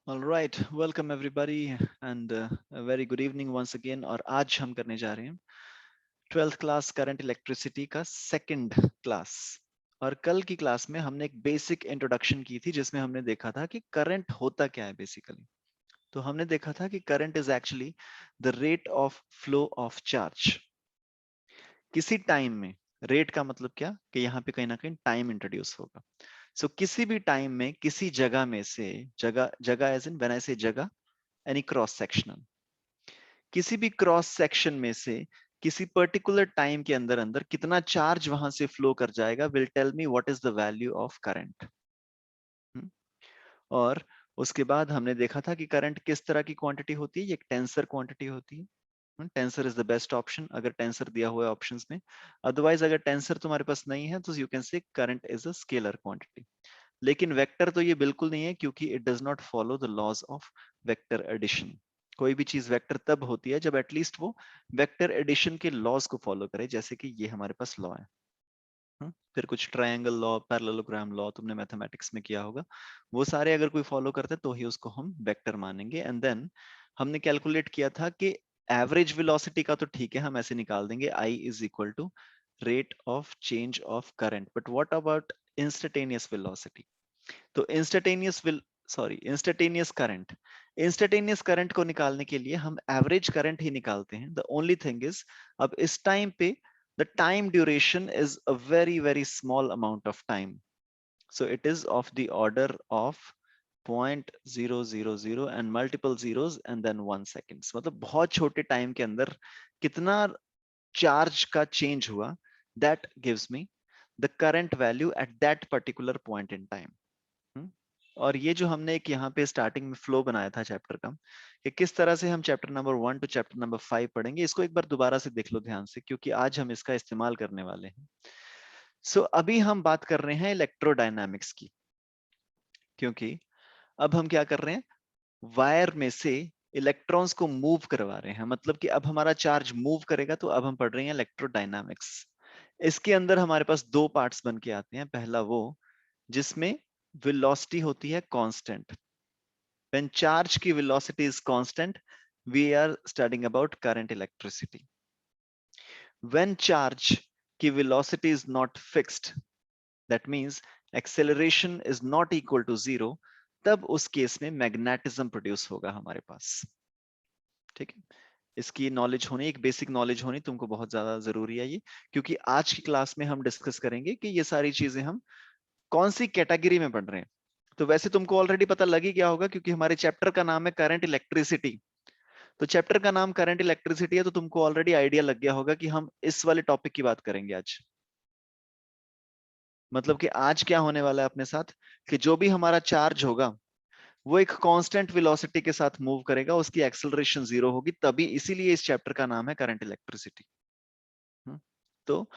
All right, welcome everybody and a very good evening once again। और आज हम करने जा रहे हैं 12th क्लास करंट इलेक्ट्रिसिटी का सेकंड क्लास। और कल की क्लास में हमने एक बेसिक इंट्रोडक्शन की थी जिसमें हमने देखा था कि करंट होता क्या है बेसिकली। तो हमने देखा था कि current is actually the rate of flow of charge किसी टाइम में। रेट का मतलब क्या कि यहाँ पे कहीं ना कहीं टाइम इंट्रोड्यूस होगा। सो किसी भी टाइम में किसी जगह में से, जगह जगह एज इन व्हेन आई से जगह, एनी क्रॉस सेक्शनल, किसी भी क्रॉस सेक्शन में से किसी पर्टिकुलर टाइम के अंदर अंदर कितना चार्ज वहां से फ्लो कर जाएगा will tell me what is the value of current. और उसके बाद हमने देखा था कि करंट किस तरह की क्वांटिटी होती है। ये एक टेंसर क्वांटिटी होती है। Tensor is the best option अगर टेंसर दिया हुआ है ऑप्शंस में। अदरवाइज अगर टेंसर तुम्हारे पास नहीं है तो you can say current is a scalar quantity. लेकिन वेक्टर तो ये बिल्कुल नहीं है क्योंकि it does not follow the laws of vector addition. कोई भी चीज वेक्टर तब होती है जब एटलीस्ट वो वेक्टर एडिशन के लॉज को फॉलो करे, जैसे कि ये हमारे पास लॉ है। फिर कुछ ट्रायंगल लॉ, पैरेललोग्राम लॉ तुमने मैथमेटिक्स में किया होगा। वो सारे अगर कोई फॉलो करते तो ही उसको हम वेक्टर मानेंगे। एंड देन हमने कैलकुलेट किया था कि एवरेज वेलोसिटी का तो ठीक है, हम ऐसे निकाल देंगे I is equal to rate of change of current. But what about instantaneous velocity? तो इंस्टेंटेनियस करंट, इंस्टेंटेनियस करंट को निकालने के लिए हम एवरेज करंट ही निकालते हैं। द ओनली थिंग इज अब इस टाइम पे the time duration is a very small amount of time, so it is of the order of 0.000 and multiple zeros and then 1 seconds। मतलब बहुत छोटे टाइम के अंदर कितना चार्ज का चेंज हुआ, that gives me the current value at that particular point in time। और ये जो हमने एक यहाँ पे स्टार्टिंग में फ्लो बनाया था चैप्टर का कि किस तरह से हम chapter number 1 to chapter number 5 पढ़ेंगे, इसको एक बार दोबारा से देख लो ध्यान से क्योंकि आज हम इसका इस्तेमाल करने वाले हैं। सो अभी हम बात कर रहे हैं इलेक्ट्रोडायनामिक्स की, क्योंकि अब हम क्या कर रहे हैं, वायर में से इलेक्ट्रॉन्स को मूव करवा रहे हैं। मतलब कि अब हमारा चार्ज मूव करेगा तो अब हम पढ़ रहे हैं इलेक्ट्रोडायनामिक्स। इसके अंदर हमारे पास दो पार्ट्स बन के आते हैं। पहला वो जिसमें वेलोसिटी होती है कांस्टेंट। When charge की velocity is constant, we are studying about current electricity. When charge की velocity is not fixed, that means acceleration is not equal to zero, तब उस केस में मैग्नेटिज्म प्रोड्यूस होगा हमारे पास। ठीक है, इसकी नॉलेज होनी, एक बेसिक नॉलेज होनी तुमको बहुत ज्यादा जरूरी है ये, क्योंकि आज की क्लास में हम डिस्कस करेंगे कि ये सारी चीजें हम कौन सी कैटेगरी में पढ़ रहे हैं। तो वैसे तुमको ऑलरेडी पता लग ही गया होगा क्योंकि हमारे चैप्टर का नाम है करंट इलेक्ट्रिसिटी। तो चैप्टर का नाम करंट इलेक्ट्रिसिटी है तो तुमको ऑलरेडी आइडिया लग गया होगा कि हम इस वाले टॉपिक की बात करेंगे आज। मतलब कि आज क्या होने वाला है अपने साथ कि जो भी हमारा चार्ज होगा वो एक कांस्टेंट वेलोसिटी के साथ मूव करेगा, उसकी एक्सेलरेशन जीरो होगी, तभी इसीलिए इस चैप्टर का नाम है करंट इलेक्ट्रिसिटी। तो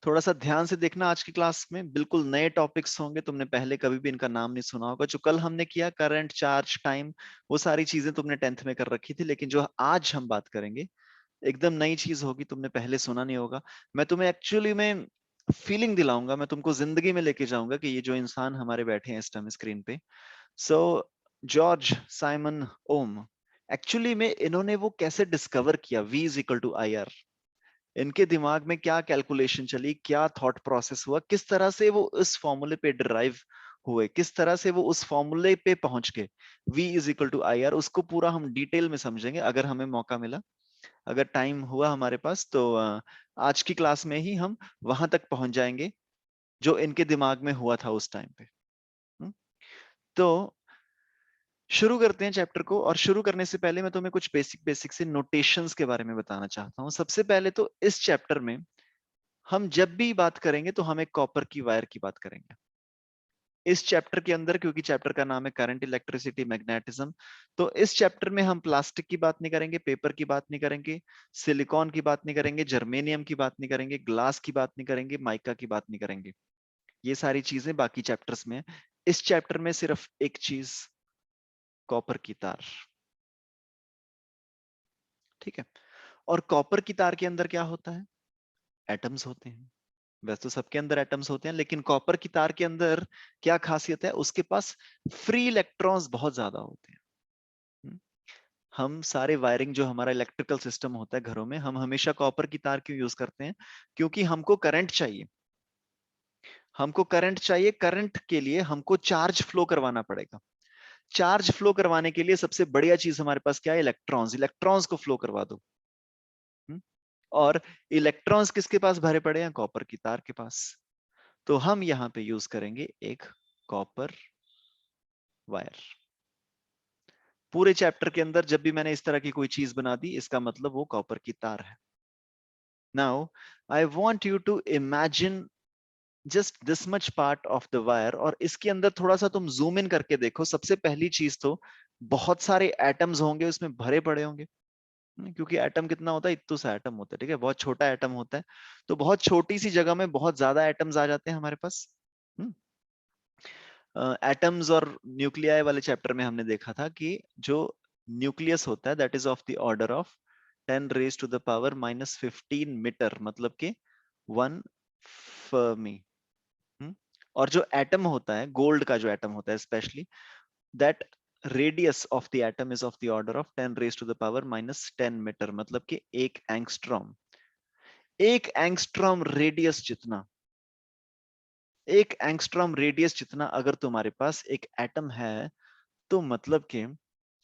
थोड़ा सा ध्यान से देखना, आज की क्लास में बिल्कुल नए टॉपिक्स होंगे, तुमने पहले कभी भी इनका नाम नहीं सुना होगा। जो कल हमने किया करंट, चार्ज, टाइम, वो सारी चीजें तुमने 10th में कर रखी थी, लेकिन जो आज हम बात करेंगे एकदम नई चीज होगी, तुमने पहले सुना नहीं होगा। मैं तुम्हें एक्चुअली में फीलिंग दिलाऊंगा, मैं तुमको जिंदगी में लेके जाऊंगा कि ये जो इंसान हमारे बैठे हैं इस टाइम स्क्रीन पे, so George Simon Ohm, actually में इन्होंने वो कैसे डिस्कवर किया V is equal to IR। इनके दिमाग में क्या कैलकुलेशन चली, क्या थॉट प्रोसेस हुआ, किस तरह से वो उस फॉर्मूले पे डिराइव हुए, किस तरह से वो उस फॉर्मूले पे पहुंच गए V is equal to IR, उसको पूरा हम डिटेल में समझेंगे अगर हमें मौका मिला, अगर टाइम हुआ हमारे पास तो आज की क्लास में ही हम वहां तक पहुंच जाएंगे जो इनके दिमाग में हुआ था उस टाइम पे। तो शुरू करते हैं चैप्टर को, और शुरू करने से पहले मैं तुम्हें कुछ बेसिक से नोटेशंस के बारे में बताना चाहता हूं। सबसे पहले तो इस चैप्टर में हम जब भी बात करेंगे तो हम एक कॉपर की वायर की बात करेंगे इस चैप्टर के अंदर, क्योंकि चैप्टर का नाम है करंट इलेक्ट्रिसिटी मैग्नेटिज्म। तो इस चैप्टर में हम प्लास्टिक की बात नहीं करेंगे, पेपर की बात नहीं करेंगे, सिलिकॉन की बात नहीं करेंगे, जर्मेनियम की बात नहीं करेंगे, ग्लास की बात नहीं करेंगे, माइका की बात नहीं करेंगे। ये सारी चीजें बाकी चैप्टर्स में। इस चैप्टर में सिर्फ एक चीज, कॉपर की तार। ठीक है, और कॉपर की तार के अंदर क्या होता है, एटम्स होते हैं। वैसे तो सबके अंदर एटम्स होते हैं, लेकिन कॉपर की तार के अंदर क्या खासियत है, उसके पास फ्री इलेक्ट्रॉन्स बहुत ज्यादा होते हैं। हम सारे वायरिंग जो हमारा इलेक्ट्रिकल सिस्टम होता है घरों में, हम हमेशा कॉपर की तार क्यों यूज करते हैं? क्योंकि हमको करंट चाहिए, हमको करंट चाहिए, करंट के लिए हमको चार्ज फ्लो करवाना पड़ेगा। चार्ज फ्लो करवाने के लिए सबसे बढ़िया चीज हमारे पास क्या है? इलेक्ट्रॉन्स। इलेक्ट्रॉन्स को फ्लो करवा दो। हम्म? और इलेक्ट्रॉन्स किसके पास भरे पड़े हैं? कॉपर की तार के पास। तो हम यहां पे यूज करेंगे एक कॉपर वायर। पूरे चैप्टर के अंदर जब भी मैंने इस तरह की कोई चीज बना दी, इसका मतलब वो कॉपर की तार है। Now I want you to imagine just this much part of the wire, और इसके अंदर थोड़ा सा तुम जूम इन करके देखो। सबसे पहली चीज तो बहुत सारे एटम्स होंगे उसमें भरे पड़े होंगे। क्योंकि एटम कितना होता है? इतना सा एटम होता है, ठीक है, बहुत छोटा एटम होता है। तो बहुत छोटी सी जगह में बहुत ज्यादा एटम्स आ जाते हैं हमारे पास। एटम्स और न्यूक्लियाई वाले चैप्टर में हमने देखा था कि जो न्यूक्लियस होता है that is of the order of 10 raise to the power -15 metre, मतलब कि 1 फर्मी। और जो एटम होता है, गोल्ड का जो एटम होता है specially, that radius of the atom is of the order of 10 raise to the power -10 metre, मतलब कि 1 एंगस्ट्रॉम। 1 एंगस्ट्रॉम रेडियस जितना, 1 एंगस्ट्रॉम रेडियस जितना अगर तुम्हारे पास एक एटम है, तो मतलब कि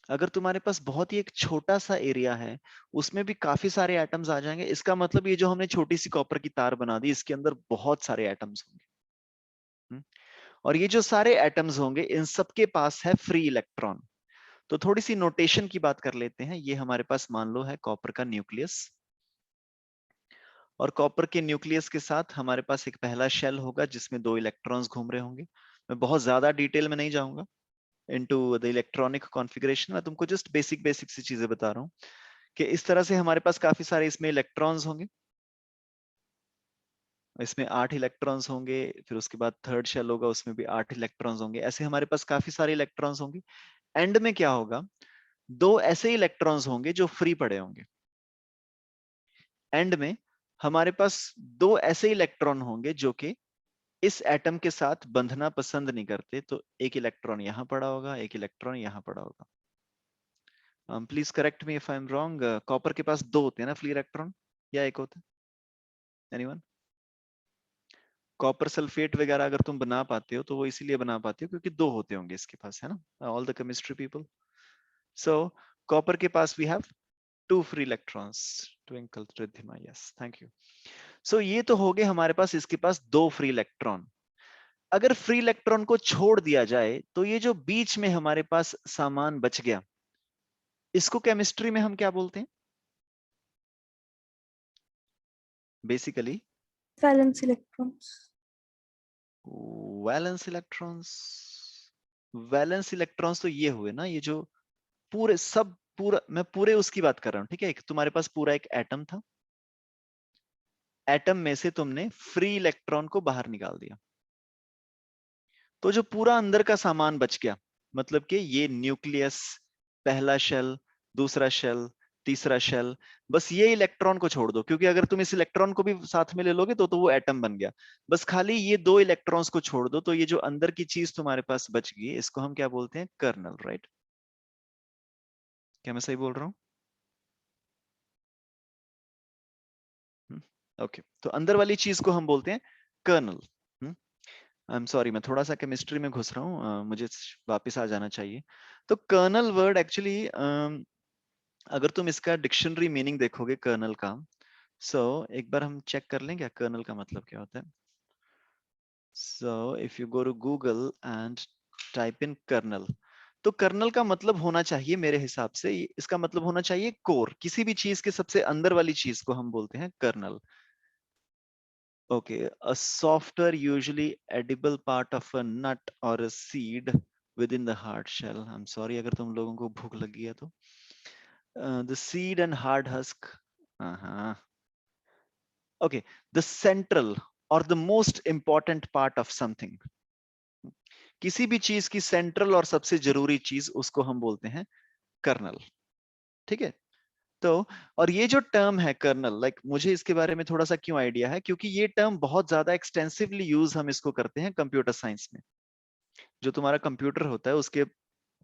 अगर तुम्हारे पास बहुत ही एक छोटा सा एरिया है, उसमें भी काफी सारे एटम्स आ जाएंगे। इसका मतलब ये जो हमने छोटी सी कॉपर की तार बना दी, इसके अंदर बहुत सारे एटम्स होंगे। हम्म? और ये जो सारे एटम्स होंगे, इन सबके पास है फ्री इलेक्ट्रॉन। तो थोड़ी सी नोटेशन की बात कर लेते हैं। ये हमारे पास मान लो है कॉपर का न्यूक्लियस, और कॉपर के न्यूक्लियस के साथ हमारे पास एक पहला शेल होगा जिसमें 2 इलेक्ट्रॉन्स घूम रहे होंगे। मैं बहुत ज्यादा डिटेल में नहीं जाऊंगा इनटू द इलेक्ट्रॉनिक कॉन्फ़िगरेशन, मैं तुमको जस्ट बेसिक बेसिक सी चीजें बता रहा हूँ कि इस तरह से हमारे पास काफी सारे इसमें इलेक्ट्रॉन्स होंगे। इसमें 8 इलेक्ट्रॉन्स होंगे, फिर उसके बाद थर्ड शेल होगा, उसमें भी 8 इलेक्ट्रॉन्स होंगे। ऐसे हमारे पास काफी सारे इलेक्ट्रॉन्स होंगे। एंड में क्या होगा? 2 ऐसे इलेक्ट्रॉन्स होंगे जो फ्री पड़े होंगे। एंड में हमारे पास 2 ऐसे इलेक्ट्रॉन होंगे जो कि इस एटम के साथ बंधना पसंद नहीं करते। तो एक इलेक्ट्रॉन यहां पड़ा होगा, एक इलेक्ट्रॉन यहां पड़ा होगा। Please correct me if I am wrong. Copper के पास 2 होते हैं ना फ्री इलेक्ट्रॉन, या एक होता है? एनीवन? कॉपर सल्फेट वगैरह अगर तुम बना पाते हो तो वो इसीलिए बना पाते हो क्योंकि 2 होते होंगे इसके पास, है ना? All the chemistry people. So copper के पास we have 2 free electrons. Twinkle Riddhima, yes, thank you. So ये तो हो गए हमारे पास, इसके पास 2 फ्री इलेक्ट्रॉन। अगर फ्री इलेक्ट्रॉन को छोड़ दिया जाए तो ये जो बीच में हमारे पास सामान बच गया, इसको केमिस्ट्री में हम क्या बोलते हैं basically? Valence electrons. Valence electrons. Valence electrons तो ये हुए ना, ये जो पूरे सब, पूरा मैं पूरे उसकी बात कर रहा हूं, ठीक है? तुम्हारे पास पूरा एक एटम था, एटम में से तुमने फ्री इलेक्ट्रॉन को बाहर निकाल दिया, तो जो पूरा अंदर का सामान बच गया, मतलब कि ये न्यूक्लियस, पहला शेल, दूसरा शेल, तीसरा शेल, बस ये इलेक्ट्रॉन को छोड़ दो, क्योंकि अगर तुम इस इलेक्ट्रॉन को भी साथ में ले लोगे तो वो एटम बन गया। बस खाली ये 2 इलेक्ट्रॉन्स को छोड़ दो, तो ये जो अंदर की चीज तुम्हारे पास बच गई, इसको हम क्या बोलते हैं? Kernel, right? क्या मैं सही बोल रहा हूँ? ओके, तो अंदर वाली चीज को हम बोलते हैं कर्नल। आई एम सॉरी, मैं थोड़ा सा केमिस्ट्री में घुस रहा हूँ, मुझे वापस आ जाना चाहिए। तो कर्नल वर्ड एक्चुअली, अगर तुम इसका डिक्शनरी मीनिंग देखोगे कर्नल का, सो एक बार हम चेक कर लें क्या कर्नल का मतलब क्या होता है। So if you go to Google and type in kernel, तो कर्नल का मतलब होना चाहिए मेरे हिसाब से, इसका मतलब होना चाहिए कोर। किसी भी चीज के सबसे अंदर वाली चीज को हम बोलते हैं colonel. Okay, a softer, usually edible part of a nut or a seed within the hard shell. I'm sorry अगर तुम लोगों को भूख लगी है तो. The seed and hard husk. Uh-huh. Okay, the central or the most important part of something. किसी भी चीज की सेंट्रल और सबसे जरूरी चीज, उसको हम बोलते हैं कर्नल, ठीक है? तो और ये जो टर्म है कर्नल, लाइक मुझे इसके बारे में थोड़ा सा क्यों आइडिया है, क्योंकि ये टर्म बहुत ज्यादा एक्सटेंसिवली यूज हम इसको करते हैं कंप्यूटर साइंस में। जो तुम्हारा कंप्यूटर होता है उसके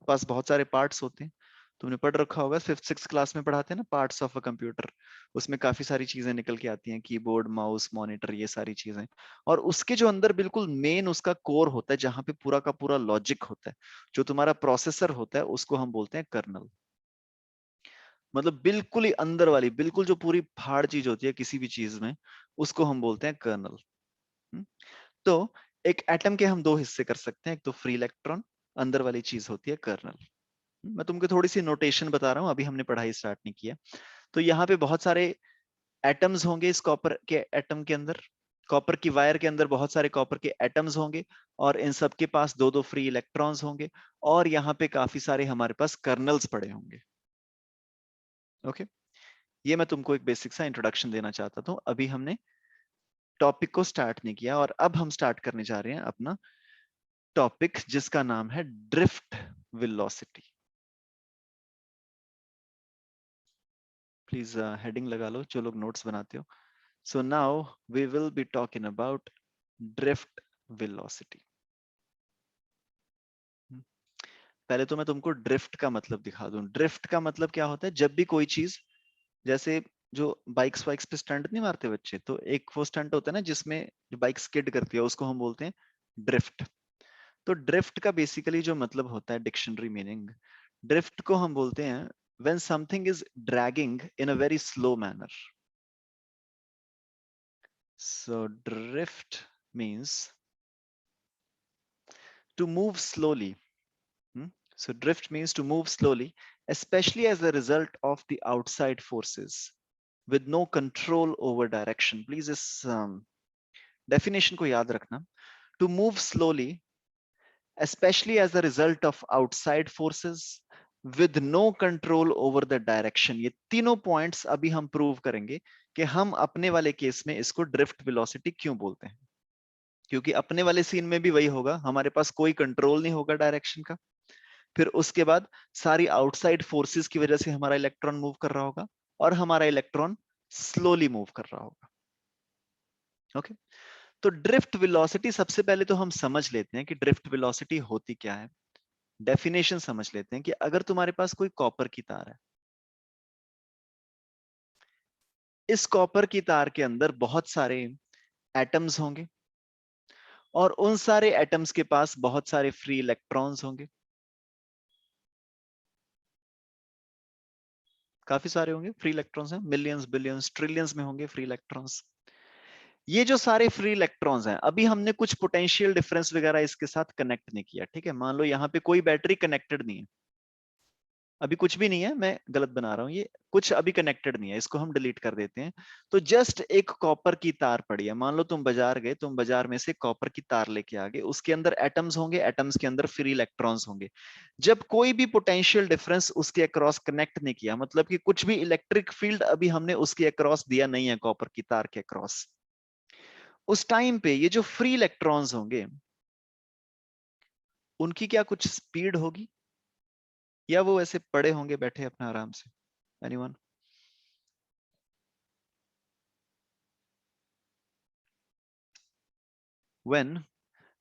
पास बहुत सारे पार्ट्स होते हैं, तुमने पढ़ रखा होगा, 5th 6th क्लास में पढ़ाते हैं ना पार्ट्स ऑफ अ कंप्यूटर, उसमें काफी सारी चीजें निकल के आती हैं, कीबोर्ड, माउस, मॉनिटर, ये सारी चीजें। और उसके जो अंदर बिल्कुल मेन उसका कोर होता है, जहां पे पूरा का पूरा लॉजिक होता है, जो तुम्हारा प्रोसेसर होता है, उसको हम बोलते हैं कर्नल। मतलब बिल्कुल ही अंदर वाली, बिल्कुल जो पूरी फाड़ चीज होती है किसी भी चीज में, उसको हम बोलते हैं कर्नल। तो एक एटम के हम दो हिस्से कर सकते हैं, एक तो फ्री इलेक्ट्रॉन, अंदर वाली चीज होती है कर्नल। मैं तुमको थोड़ी सी नोटेशन बता रहा हूं, अभी हमने पढ़ाई स्टार्ट नहीं किया। तो यहाँ पे बहुत सारे एटम्स होंगे इस कॉपर के एटम के अंदर, कॉपर की वायर के अंदर बहुत सारे कॉपर के एटम्स होंगे, और इन सब के पास दो दो फ्री इलेक्ट्रॉन्स होंगे, और यहाँ पे काफी सारे हमारे पास कर्नल्स पड़े होंगे। ओके, ये मैं तुमको एक बेसिक सा इंट्रोडक्शन देना चाहता था, अभी हमने टॉपिक को स्टार्ट नहीं किया, और अब हम स्टार्ट करने जा रहे हैं अपना टॉपिक, जिसका नाम है ड्रिफ्ट वेलोसिटी। प्लीज हेडिंग लगा लो जो लोग नोट्स बनाते हो। So now we will be talking about drift velocity. पहले तो मैं तुमको ड्रिफ्ट का मतलब दिखा दूं। ड्रिफ्ट का मतलब क्या होता है, जब भी कोई चीज, जैसे जो बाइक्स वाइक्स पे स्टंट नहीं मारते बच्चे, तो एक वो स्टंट होता है ना जिसमें जो बाइक स्किड करती है, उसको हम बोलते हैं ड्रिफ्ट। तो ड्रिफ्ट का बेसिकली जो मतलब होता है, डिक्शनरी मीनिंग, ड्रिफ्ट को हम बोलते हैं when something is dragging in a very slow manner. So drift means to move slowly. So drift means to move slowly, especially as a result of the outside forces with no control over direction. Please इस definition को याद रखना. To move slowly, especially as a result of outside forces with no control over the direction. ये तीनों points अभी हम prove करेंगे कि हम अपने वाले केस में इसको ड्रिफ्ट वेलोसिटी क्यों बोलते हैं। क्योंकि अपने वाले सीन में भी वही होगा, हमारे पास कोई कंट्रोल नहीं होगा डायरेक्शन का, फिर उसके बाद सारी आउटसाइड फोर्सेस की वजह से हमारा इलेक्ट्रॉन मूव कर रहा होगा, और हमारा इलेक्ट्रॉन स्लोली मूव कर रहा होगा। ओके, तो ड्रिफ्ट वेलोसिटी, सबसे पहले तो हम समझ लेते हैं कि ड्रिफ्ट वेलोसिटी होती क्या है। डेफिनेशन समझ लेते हैं कि अगर तुम्हारे पास कोई कॉपर की तार है, इस कॉपर की तार के अंदर बहुत सारे एटम्स होंगे, और उन सारे एटम्स के पास बहुत सारे फ्री इलेक्ट्रॉन्स होंगे, काफी सारे होंगे फ्री इलेक्ट्रॉन्स हैं, मिलियंस बिलियंस ट्रिलियंस में होंगे फ्री इलेक्ट्रॉन्स। ये जो सारे फ्री इलेक्ट्रॉन्स हैं, अभी हमने कुछ पोटेंशियल डिफरेंस वगैरह इसके साथ कनेक्ट नहीं किया, ठीक है। मान लो यहाँ पे कोई बैटरी कनेक्टेड नहीं है, अभी कुछ भी नहीं है, मैं गलत बना रहा हूँ, ये कुछ अभी कनेक्टेड नहीं है, इसको हम डिलीट कर देते हैं। तो जस्ट एक कॉपर की तार पड़ी है, मान लो तुम बाजार गए, तुम बाजार में से कॉपर की तार लेके आ गए, उसके अंदर एटम्स होंगे, एटम्स के अंदर फ्री इलेक्ट्रॉन्स होंगे। जब कोई भी पोटेंशियल डिफरेंस उसके अक्रॉस कनेक्ट नहीं किया, मतलब कि कुछ भी इलेक्ट्रिक फील्ड अभी हमने उसके अक्रॉस दिया नहीं है, कॉपर की तार के अक्रॉस, उस टाइम पे ये जो फ्री इलेक्ट्रॉन्स होंगे, उनकी क्या कुछ स्पीड होगी, या वो ऐसे पड़े होंगे बैठे अपना आराम से? Anyone? When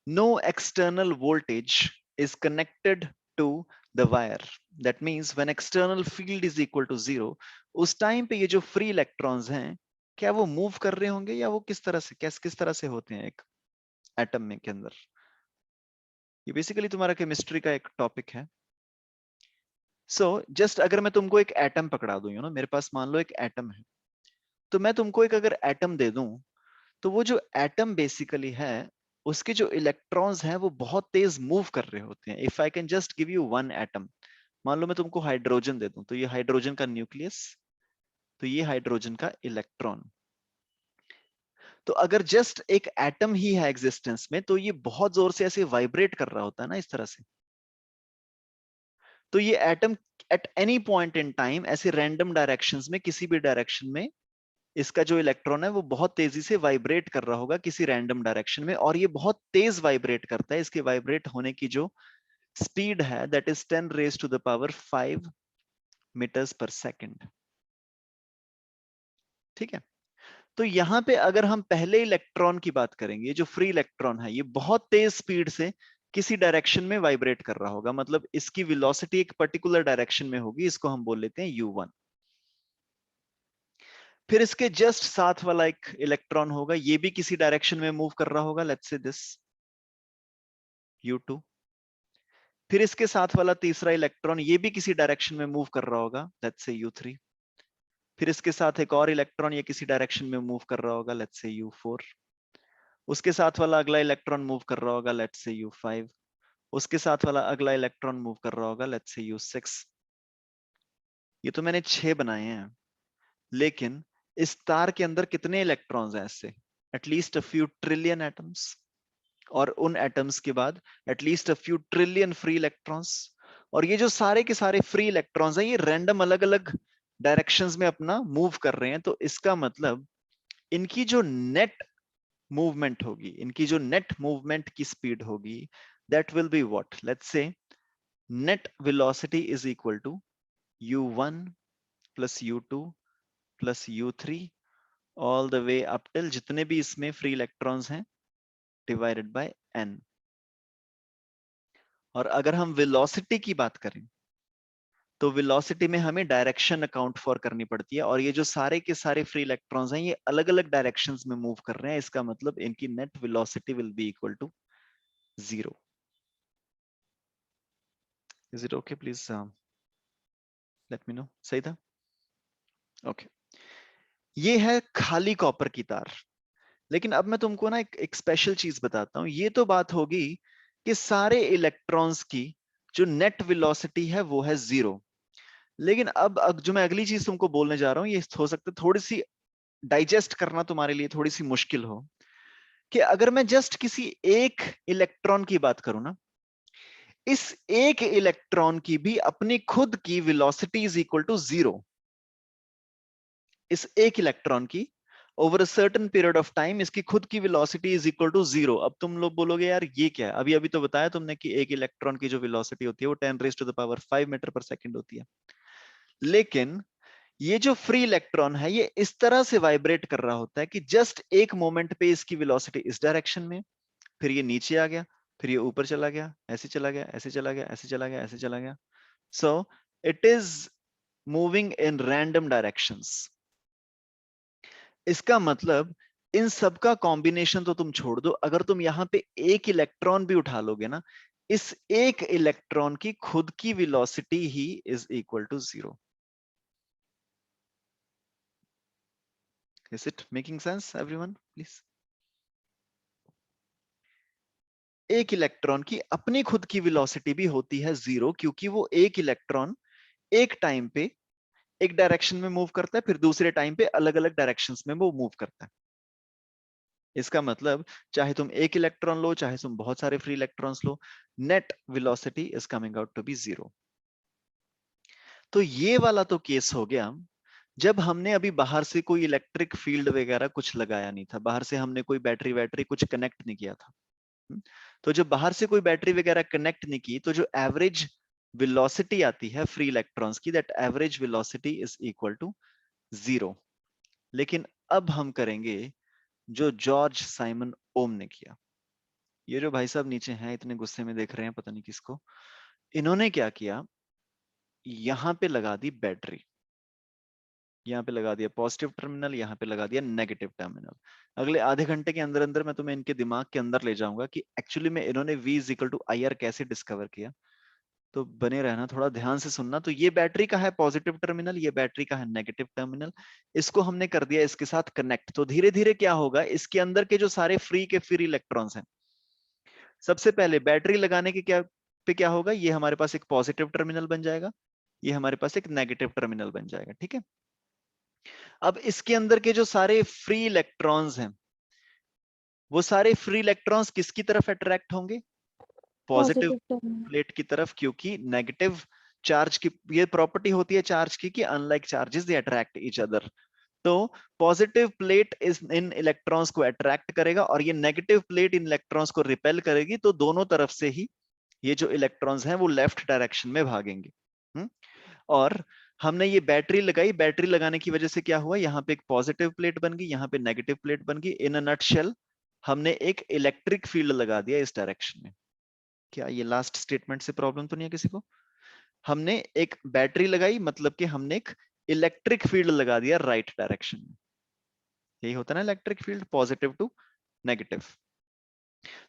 no external voltage is connected to the wire, that means when external field is equal to 0, उस टाइम पे ये जो फ्री इलेक्ट्रॉन्स हैं, क्या वो मूव कर रहे होंगे, या वो किस तरह से, किस तरह से होते हैं एक एटम में के अंदर? ये बेसिकली तुम्हारा केमिस्ट्री का एक टॉपिक है। जस्ट अगर मैं तुमको एक एटम पकड़ा दूं, मेरे पास मान लो एक एटम है, तो मैं तुमको एक अगर एटम दे दूं, तो वो जो एटम बेसिकली है, उसके जो इलेक्ट्रॉन्स हैं वो बहुत तेज मूव कर रहे होते हैं। If I can just give you one atom, मान लो मैं तुमको हाइड्रोजन दे दूं, तो ये हाइड्रोजन का न्यूक्लियस, तो ये हाइड्रोजन का इलेक्ट्रॉन। तो अगर जस्ट एक एटम ही है एग्जिस्टेंस में, तो ये बहुत जोर से ऐसे वाइब्रेट कर रहा होता है ना, इस तरह से। तो ये atom at any point in time ऐसे रैंडम डायरेक्शंस में, किसी भी डायरेक्शन में, इसका जो इलेक्ट्रॉन है वो बहुत तेजी से वाइब्रेट कर रहा होगा किसी रैंडम डायरेक्शन में, और ये बहुत तेज वाइब्रेट करता है। इसके वाइब्रेट होने की जो स्पीड है, that is 10 raise to the power 5 metres पर सेकेंड। ठीक है, तो यहां पे अगर हम पहले इलेक्ट्रॉन की बात करेंगे, जो फ्री इलेक्ट्रॉन है, ये बहुत तेज स्पीड से किसी डायरेक्शन में वाइब्रेट कर रहा होगा, मतलब इसकी वेलोसिटी एक पर्टिकुलर डायरेक्शन में होगी, इसको हम बोल लेते हैं u1। फिर इसके जस्ट साथ वाला एक इलेक्ट्रॉन होगा, ये भी किसी डायरेक्शन में मूव कर रहा होगा, लेट्स से दिस u2। फिर इसके साथ वाला तीसरा इलेक्ट्रॉन ये भी किसी डायरेक्शन में मूव कर रहा होगा, लेट्स से u3। फिर इसके साथ एक और इलेक्ट्रॉन ये किसी डायरेक्शन में मूव कर रहा होगा, लेट्स से u4। उसके साथ वाला अगला इलेक्ट्रॉन मूव कर रहा होगा, लेट्स से u5। उसके साथ वाला अगला इलेक्ट्रॉन मूव कर रहा होगा, लेट्स से u6। ये तो मैंने 6 बनाए हैं, लेकिन इस तार के अंदर कितने इलेक्ट्रॉन्स हैं ऐसे? At least a few trillion atoms, और उन एटम्स के बाद at least a few trillion free electrons. और ये जो सारे के सारे फ्री इलेक्ट्रॉन्स हैं ये रैंडम अलग अलग डायरेक्शंस में अपना मूव कर रहे हैं, तो इसका मतलब इनकी जो नेट मूवमेंट होगी, इनकी जो नेट मूवमेंट की स्पीड होगी, that will be what? Let's say net velocity is equal to u1 plus u2 plus u3 all the way up till जितने भी इसमें फ्री इलेक्ट्रॉन्स हैं डिवाइडेड बाय n। और अगर हम वेलोसिटी की बात करें तो वेलोसिटी में हमें डायरेक्शन अकाउंट फॉर करनी पड़ती है, और ये जो सारे के सारे फ्री इलेक्ट्रॉन्स हैं ये अलग अलग डायरेक्शंस में मूव कर रहे हैं, इसका मतलब इनकी net velocity will be equal to 0। Is it okay? Please let me know. सही था? ओके। ये है खाली कॉपर की तार। लेकिन अब मैं तुमको ना एक स्पेशल चीज बताता हूं। ये तो बात होगी कि सारे इलेक्ट्रॉन्स की जो नेट वेलोसिटी है वो है 0। लेकिन अब जो मैं अगली चीज तुमको बोलने जा रहा हूं ये हो सकता है थोड़ी सी डाइजेस्ट करना तुम्हारे लिए थोड़ी सी मुश्किल हो, कि अगर मैं जस्ट किसी एक इलेक्ट्रॉन की बात करूं ना, इस एक इलेक्ट्रॉन की भी अपनी खुद की वेलोसिटी इज इक्वल टू 0। इस एक इलेक्ट्रॉन की over a certain period of time इसकी खुद की वेलोसिटी इज इक्वल टू 0। अब तुम लोग बोलोगे यार ये क्या है? अभी अभी तो बताया तुमने कि एक इलेक्ट्रॉन की जो वेलोसिटी होती है वो 10⁻⁵ मीटर पर सेकंड होती है। लेकिन ये जो फ्री इलेक्ट्रॉन है ये इस तरह से वाइब्रेट कर रहा होता है कि जस्ट एक मोमेंट पे इसकी वेलोसिटी इस डायरेक्शन में, फिर ये नीचे आ गया, फिर ये ऊपर चला गया, ऐसे चला गया, ऐसे चला गया, ऐसे चला गया, ऐसे चला गया। So it is moving in random directions. इसका मतलब इन सब का कॉम्बिनेशन तो तुम छोड़ दो, अगर तुम यहां पे एक इलेक्ट्रॉन भी उठा लोगे ना, इस एक इलेक्ट्रॉन की खुद की वेलोसिटी ही is equal to 0। Is it making sense everyone? Please. एक इलेक्ट्रॉन की अपनी खुद की वेलोसिटी भी होती है 0, क्योंकि वो एक इलेक्ट्रॉन एक टाइम पे एक डायरेक्शन में मूव करता है, फिर दूसरे टाइम पे अलग अलग डायरेक्शंस में वो मूव करता है। इसका मतलब चाहे तुम एक इलेक्ट्रॉन लो चाहे तुम बहुत सारे फ्री इलेक्ट्रॉन्स लो, net velocity is coming out to be 0। तो ये वाला तो केस हो गया जब हमने अभी बाहर से कोई इलेक्ट्रिक फील्ड वगैरह कुछ लगाया नहीं था, बाहर से हमने कोई बैटरी वैटरी कुछ कनेक्ट नहीं किया था। तो जब बाहर से कोई बैटरी वगैरह कनेक्ट नहीं की तो जो एवरेज वेलोसिटी आती है फ्री इलेक्ट्रॉन्स की, that average velocity is equal to 0। लेकिन अब हम करेंगे जो जॉर्ज साइमन ओम ने किया। ये जो भाई साहब नीचे हैं इतने गुस्से में देख रहे हैं पता नहीं किसको, इन्होंने क्या किया, यहां पे लगा दी बैटरी, यहाँ पे लगा दिया पॉजिटिव टर्मिनल, यहाँ पे लगा दिया नेगेटिव टर्मिनल। अगले आधे घंटे के अंदर अंदर मैं तुम्हें इनके दिमाग के अंदर ले जाऊंगा कि एक्चुअली में इन्होंने V is equal to IR कैसे डिस्कवर किया। तो बने रहना, थोड़ा ध्यान से सुनना। तो ये बैटरी का है पॉजिटिव टर्मिनल, ये बैटरी का है नेगेटिव टर्मिनल। इसको हमने कर दिया इसके साथ कनेक्ट। तो धीरे धीरे क्या होगा, इसके अंदर के जो सारे फ्री इलेक्ट्रॉन्स हैं, सबसे पहले बैटरी लगाने के क्या होगा, ये हमारे पास एक पॉजिटिव टर्मिनल बन जाएगा, ये हमारे पास एक नेगेटिव टर्मिनल बन जाएगा। ठीक है। अब इसके अंदर के जो सारे फ्री इलेक्ट्रॉन्स हैं वो सारे फ्री इलेक्ट्रॉन्स किसकी तरफ अट्रैक्ट होंगे? Positive positive terminal. प्लेट की तरफ, क्योंकि नेगेटिव चार्ज की ये प्रॉपर्टी होती है चार्ज की कि unlike charges they attract each other. तो पॉजिटिव प्लेट इस इन इलेक्ट्रॉन्स को अट्रैक्ट करेगा और ये नेगेटिव प्लेट इन इलेक्ट्रॉन्स को रिपेल करेगी, तो दोनों तरफ से ही ये जो इलेक्ट्रॉन्स हैं वो लेफ्ट डायरेक्शन में भागेंगे। और हमने ये बैटरी लगाई, बैटरी लगाने की वजह से क्या हुआ, यहाँ पे एक पॉजिटिव प्लेट बन गई, यहाँ पे नेगेटिव प्लेट बन गई। इन अ नटशेल हमने एक इलेक्ट्रिक फील्ड लगा दिया इस डायरेक्शन में। क्या ये लास्ट स्टेटमेंट से प्रॉब्लम तो नहीं है किसी को? हमने एक बैटरी लगाई, मतलब कि हमने एक इलेक्ट्रिक फील्ड लगा दिया राइट डायरेक्शन में। यही होता है ना electric field, positive to negative.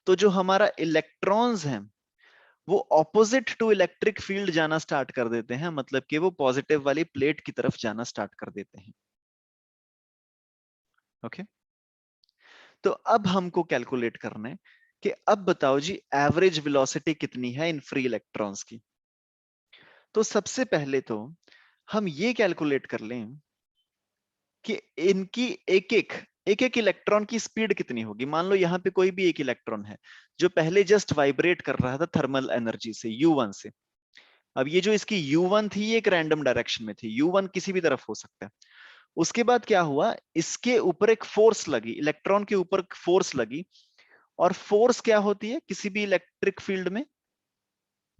तो जो हमारा इलेक्ट्रॉन्स हैं वो ऑपोजिट टू इलेक्ट्रिक फील्ड जाना स्टार्ट कर देते हैं, मतलब कि वो पॉजिटिव वाली प्लेट की तरफ जाना स्टार्ट कर देते हैं। ओके, तो अब हमको कैलकुलेट करना है कि अब बताओ जी एवरेज वेलोसिटी कितनी है इन फ्री इलेक्ट्रॉन्स की। तो सबसे पहले तो हम ये कैलकुलेट कर लें कि इनकी एक एक इलेक्ट्रॉन की स्पीड कितनी होगी। मान लो यहाँ पे कोई भी एक इलेक्ट्रॉन है जो पहले जस्ट वाइब्रेट कर रहा था थर्मल एनर्जी से U1 से। अब ये जो इसकी U1 थी ये एक रैंडम डायरेक्शन में थी, U1 किसी भी तरफ हो सकता है। उसके बाद क्या हुआ, इसके ऊपर एक फोर्स लगी, इलेक्ट्रॉन के ऊपर फोर्स लगी। और फोर्स क्या होती है किसी भी इलेक्ट्रिक फील्ड में?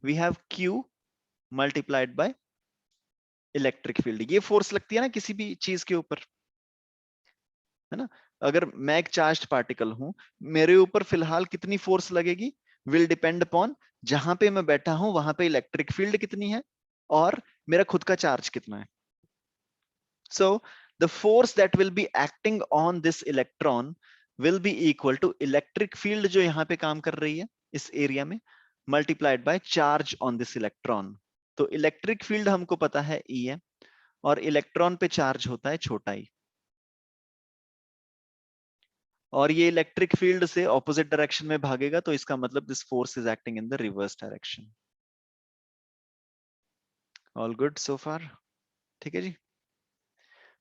We have Q multiplied by electric field. ये फोर्स लगती है ना किसी भी चीज के ऊपर, है ना। अगर मैं एक चार्ज्ड पार्टिकल हूं, मेरे ऊपर फिलहाल कितनी फोर्स लगेगी विल डिपेंड अपॉन जहां पे मैं बैठा हूं वहां पे इलेक्ट्रिक फील्ड कितनी है और मेरा खुद का चार्ज कितना है। So the force that will be acting on this electron will be equal to electric field जो यहाँ पे काम कर रही है इस एरिया में, multiplied by charge on this electron. तो इलेक्ट्रिक फील्ड हमको पता है E है और इलेक्ट्रॉन पे चार्ज होता है छोटा ई, और ये इलेक्ट्रिक फील्ड से ऑपोजिट डायरेक्शन में भागेगा, तो इसका मतलब this force is acting in the reverse direction. All good so far? ठीक है जी।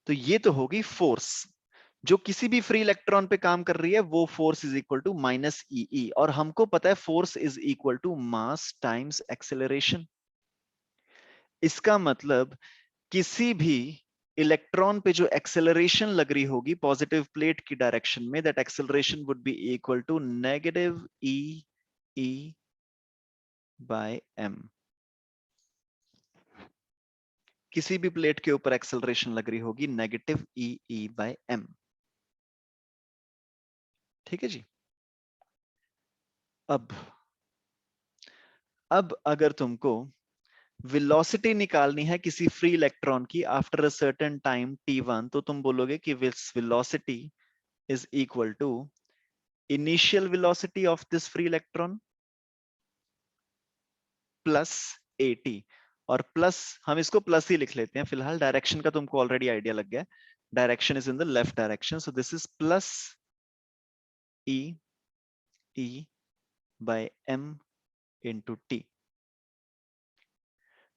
तो ये तो होगी फोर्स जो किसी भी फ्री इलेक्ट्रॉन पे काम कर रही है, वो force is equal to minus E, और हमको पता है force is equal to mass times acceleration. इसका मतलब किसी भी इलेक्ट्रॉन पे जो एक्सेलरेशन लग रही होगी पॉजिटिव प्लेट की डायरेक्शन में, that acceleration would be equal to negative e by m. किसी भी प्लेट के ऊपर एक्सेलरेशन लग रही होगी नेगेटिव ई बाय एम। ठीक है जी। अब अगर तुमको वेलोसिटी निकालनी है किसी फ्री इलेक्ट्रॉन की after a certain time t1, तो तुम बोलोगे कि velocity is equal to initial velocity of this free electron plus at। और प्लस हम इसको प्लस ही लिख लेते हैं फिलहाल, डायरेक्शन का तुमको ऑलरेडी आइडिया लग गया, direction is in the left direction, so this is plus e by m into t.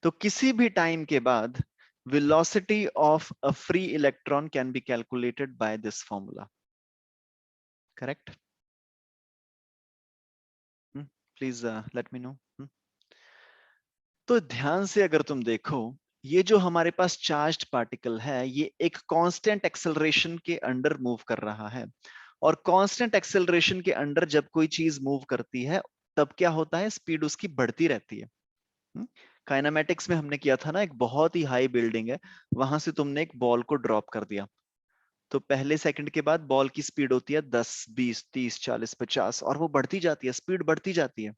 तो किसी भी टाइम के बाद velocity of a free electron can be calculated by this formula. Correct? Please let me know. तो ध्यान से अगर तुम देखो, ये जो हमारे पास चार्ज्ड पार्टिकल है ये एक कांस्टेंट एक्सेलरेशन के अंडर मूव कर रहा है, और कांस्टेंट एक्सेलरेशन के अंडर जब कोई चीज मूव करती है तब क्या होता है, स्पीड उसकी बढ़ती रहती है। काइनेमेटिक्स में हमने किया था ना, एक बहुत ही हाई बिल्डिंग है, वहां से तुमने एक बॉल को ड्रॉप कर दिया, तो पहले सेकंड के बाद बॉल की स्पीड होती है 10, 20, 30, 40, 50, और वो बढ़ती जाती है, स्पीड बढ़ती जाती है।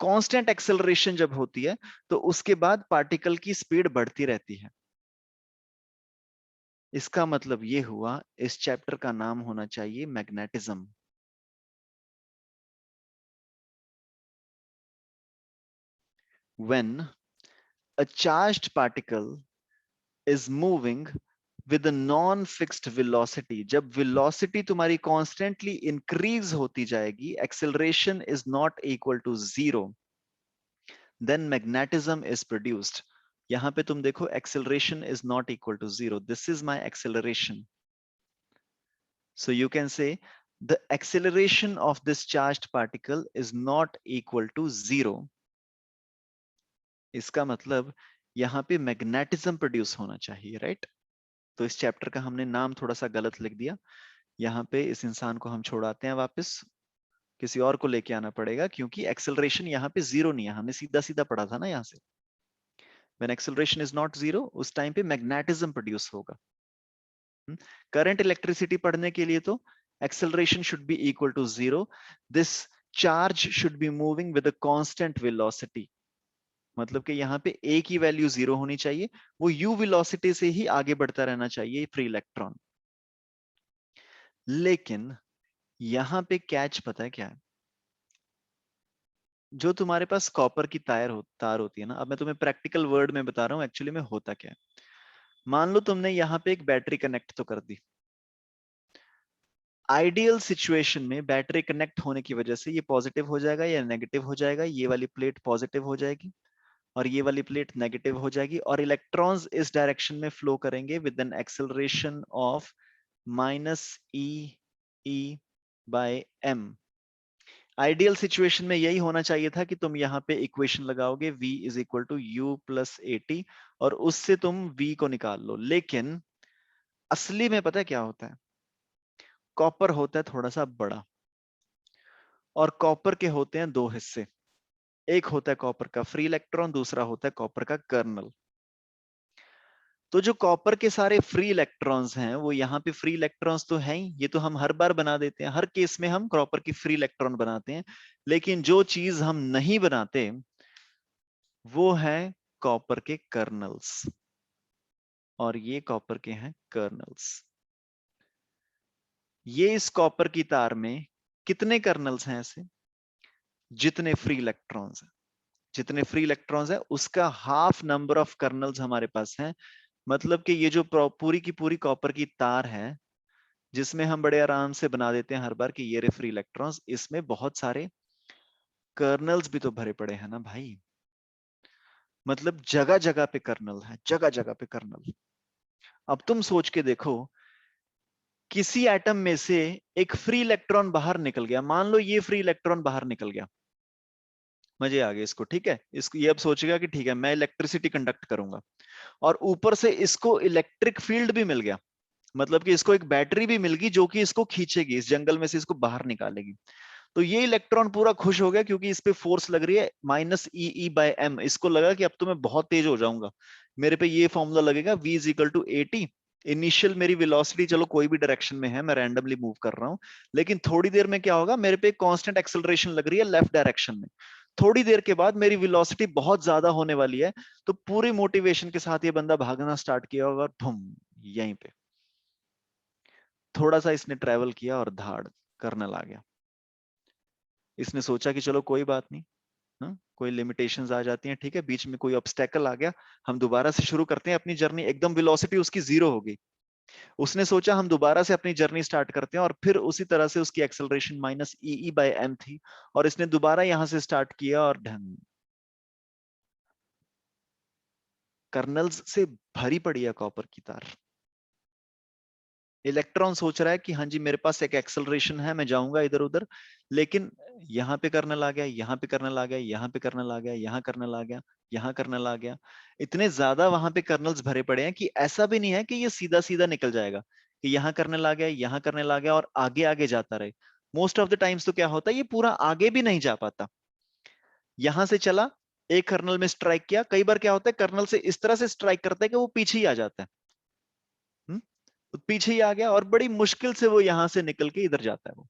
कांस्टेंट एक्सेलरेशन जब होती है तो उसके बाद पार्टिकल की स्पीड बढ़ती रहती है। इसका मतलब ये हुआ इस चैप्टर का नाम होना चाहिए magnetism. When a charged particle is moving with a non-fixed velocity, जब velocity तुम्हारी constantly increase होती जाएगी, acceleration is not equal to 0, then magnetism is produced. यहां पे तुम देखो acceleration is not equal to 0. This is my acceleration. So you can say the acceleration of this charged particle is not equal to 0. इसका मतलब यहाँ पे magnetism produce होना चाहिए, राइट? तो इस चैप्टर का हमने नाम थोड़ा सा गलत लिख दिया। यहाँ पे इस इंसान को हम छोड़ाते हैं, वापस किसी और को लेके आना पड़ेगा, क्योंकि एक्सेलरेशन यहाँ पे 0 नहीं है, हमने सीधा सीधा पढ़ा था ना यहाँ से। When acceleration is not 0, उस टाइम पे मैग्नेटिज्म प्रोड्यूस होगा। करंट इलेक्ट्रिसिटी पढ़ने के लिए तो acceleration should be equal to 0. This charge should be moving with a constant velocity, मतलब कि यहाँ पे ए की वैल्यू 0 होनी चाहिए, वो यू वेलोसिटी से ही आगे बढ़ता रहना चाहिए फ्री इलेक्ट्रॉन। लेकिन यहाँ पे कैच पता है क्या है? जो तुम्हारे पास कॉपर की तार होती है ना, अब मैं तुम्हें प्रैक्टिकल वर्ड में बता रहा हूँ एक्चुअली में होता क्या है। मान लो तुमने यहाँ पे एक बैटरी कनेक्ट तो कर दी, आइडियल सिचुएशन में बैटरी कनेक्ट होने की वजह से ये पॉजिटिव हो जाएगा या नेगेटिव हो जाएगा, ये वाली प्लेट पॉजिटिव हो जाएगी और ये वाली प्लेट नेगेटिव हो जाएगी, और इलेक्ट्रॉन्स इस डायरेक्शन में फ्लो करेंगे with an acceleration of -e/m। Ideal situation में यही होना चाहिए था कि तुम यहाँ पे इक्वेशन लगाओगे v is equal to u plus AT और उससे तुम v को निकाल लो। लेकिन असली में पता है क्या होता है? कॉपर होता है थोड़ा सा बड़ा, और कॉपर के होते हैं दो हिस्से, एक होता है कॉपर का फ्री इलेक्ट्रॉन, दूसरा होता है कॉपर का कर्नल। तो जो कॉपर के सारे फ्री इलेक्ट्रॉन्स हैं वो यहाँ पे फ्री इलेक्ट्रॉन्स तो हैं ही, ये तो हम हर बार बना देते हैं, हर केस में हम कॉपर की फ्री इलेक्ट्रॉन बनाते हैं। लेकिन जो चीज हम नहीं बनाते वो है कॉपर के कर्नल्स, और ये कॉपर के हैं कर्नल्स। ये इस कॉपर की तार में कितने कर्नल्स हैं ऐसे? जितने फ्री इलेक्ट्रॉन्स हैं, जितने फ्री इलेक्ट्रॉन्स हैं उसका हाफ नंबर ऑफ कर्नल्स हमारे पास हैं। मतलब कि ये जो पूरी की पूरी कॉपर की तार है जिसमें हम बड़े आराम से बना देते हैं हर बार कि ये रे फ्री इलेक्ट्रॉन्स, इसमें बहुत सारे कर्नल्स भी तो भरे पड़े हैं ना भाई। मतलब जगह जगह पे कर्नल है, जगह जगह पे कर्नल। अब तुम सोच के देखो, किसी एटम में से एक फ्री इलेक्ट्रॉन बाहर निकल गया, मान लो ये फ्री इलेक्ट्रॉन बाहर निकल गया, मजे आ गए इसको, ठीक है, इसको ये अब सोचेगा कि ठीक है मैं इलेक्ट्रिसिटी कंडक्ट करूंगा, और ऊपर से इसको इलेक्ट्रिक फील्ड भी मिल गया, मतलब कि इसको एक बैटरी भी मिल गई जो कि इसको खींचेगी, इस जंगल में से इसको बाहर निकालेगी। तो ये इलेक्ट्रॉन पूरा खुश हो गया क्योंकि इस पे फोर्स लग रही है -e/m, इसको लगा कि अब तो मैं बहुत तेज हो जाऊंगा, मेरे पे ये फॉर्मूला लगेगा v is equal to AT। Initial मेरी वेलोसिटी चलो कोई भी डायरेक्शन में है, मैं रैंडमली मूव कर रहा हूं, लेकिन थोड़ी देर में क्या होगा, मेरे पे कांस्टेंट एक्सेलरेशन लग रही है लेफ्ट डायरेक्शन में, थोड़ी देर के बाद मेरी वेलोसिटी बहुत ज्यादा होने वाली है, तो पूरी मोटिवेशन के साथ ये बंदा भागना स्टार्ट किया होगा, और धुम, यहीं पे थोड़ा सा इसने ट्रेवल किया और धाड़ कर्नल आ गया। इसने सोचा कि चलो कोई बात नहीं, हाँ, कोई लिमिटेशंस आ जाती हैं, ठीक है, बीच में कोई ऑब्स्टेकल आ गया, हम दोबारा से शुरू करते हैं अपनी जर्नी, एकदम वेलोसिटी उसकी 0 होगी। उसने सोचा हम दोबारा से अपनी जर्नी स्टार्ट करते हैं, और फिर उसी तरह से उसकी एक्सेलरेशन -e/m थी, और इसने दोबारा यहां से स्टार्ट किया, और ढंग कर्नल्स से भरी पड़ी है कॉपर की तार। इलेक्ट्रॉन सोच रहा है कि हाँ जी मेरे पास एक एक्सेलरेशन है, मैं जाऊंगा इधर उधर, लेकिन यहाँ पे कर्नल आ गया, यहाँ पे कर्नल आ गया, यहाँ पे कर्नल आ गया, यहाँ कर्नल आ गया, यहाँ कर्नल आ गया, इतने ज्यादा वहां पे कर्नल्स भरे पड़े हैं कि ऐसा भी नहीं है कि ये सीधा सीधा निकल जाएगा, कि यहाँ कर्नल आ गया, यहाँ कर्नल आ गया और आगे आगे जाता रहे। मोस्ट ऑफ द टाइम्स तो क्या होता है, ये पूरा आगे भी नहीं जा पाता, यहां से चला, एक कर्नल में स्ट्राइक किया, कई बार क्या होता है कर्नल से इस तरह से स्ट्राइक करता है कि वो पीछे ही आ जाता है, हम्म? तो पीछे ही आ गया, और बड़ी मुश्किल से वो यहां से निकल के इधर जाता है वो।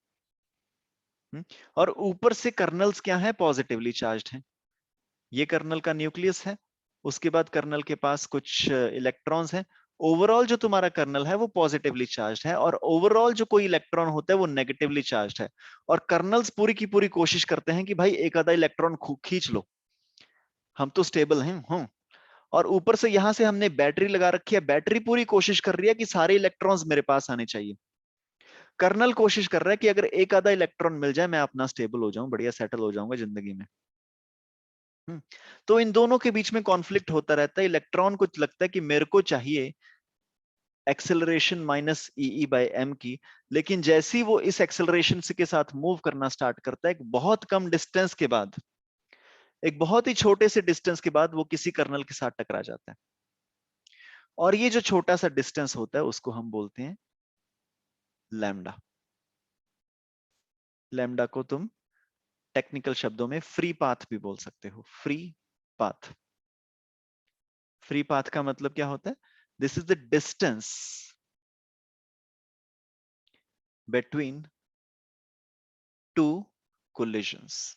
और ऊपर से कर्नल्स क्या है, पॉजिटिवली चार्ज्ड हैं, ये कर्नल का न्यूक्लियस है, उसके बाद कर्नल के पास कुछ इलेक्ट्रॉन्स हैं, ओवरऑल जो तुम्हारा कर्नल है वो पॉजिटिवली चार्ज्ड है, और ओवरऑल जो कोई इलेक्ट्रॉन होता है वो नेगेटिवली चार्ज्ड है। और कर्नल्स पूरी की पूरी कोशिश करते हैं कि भाई एक आधा इलेक्ट्रॉन खींच लो, हम तो स्टेबल हैं, हम। और ऊपर से यहां से हमने बैटरी लगा रखी है, बैटरी पूरी कोशिश कर रही है कि सारे इलेक्ट्रॉन्स मेरे पास आने चाहिए। कर्नल कोशिश कर रहा है कि अगर एक आधा इलेक्ट्रॉन मिल जाए मैं अपना स्टेबल हो जाऊं, बढ़िया सेटल हो जाऊंगा जिंदगी में। तो इन दोनों के बीच में कॉन्फ्लिक्ट होता रहता है, इलेक्ट्रॉन को लगता है कि मेरे को चाहिए एक्सेलरेशन -e/m की, लेकिन जैसी वो इस एक्सेलरेशन के साथ मूव करना स्टार्ट करता है, एक बहुत कम डिस्टेंस के बाद, एक बहुत ही छोटे से डिस्टेंस के बाद वो किसी कर्नल के साथ टकरा जाता है, और ये जो छोटा सा डिस्टेंस होता है उसको हम बोलते हैं लैम्डा। लैम्डा को तुम टेक्निकल शब्दों में फ्री पाथ भी बोल सकते हो, फ्री पाथ। फ्री पाथ का मतलब क्या होता है, this is the distance between two collisions.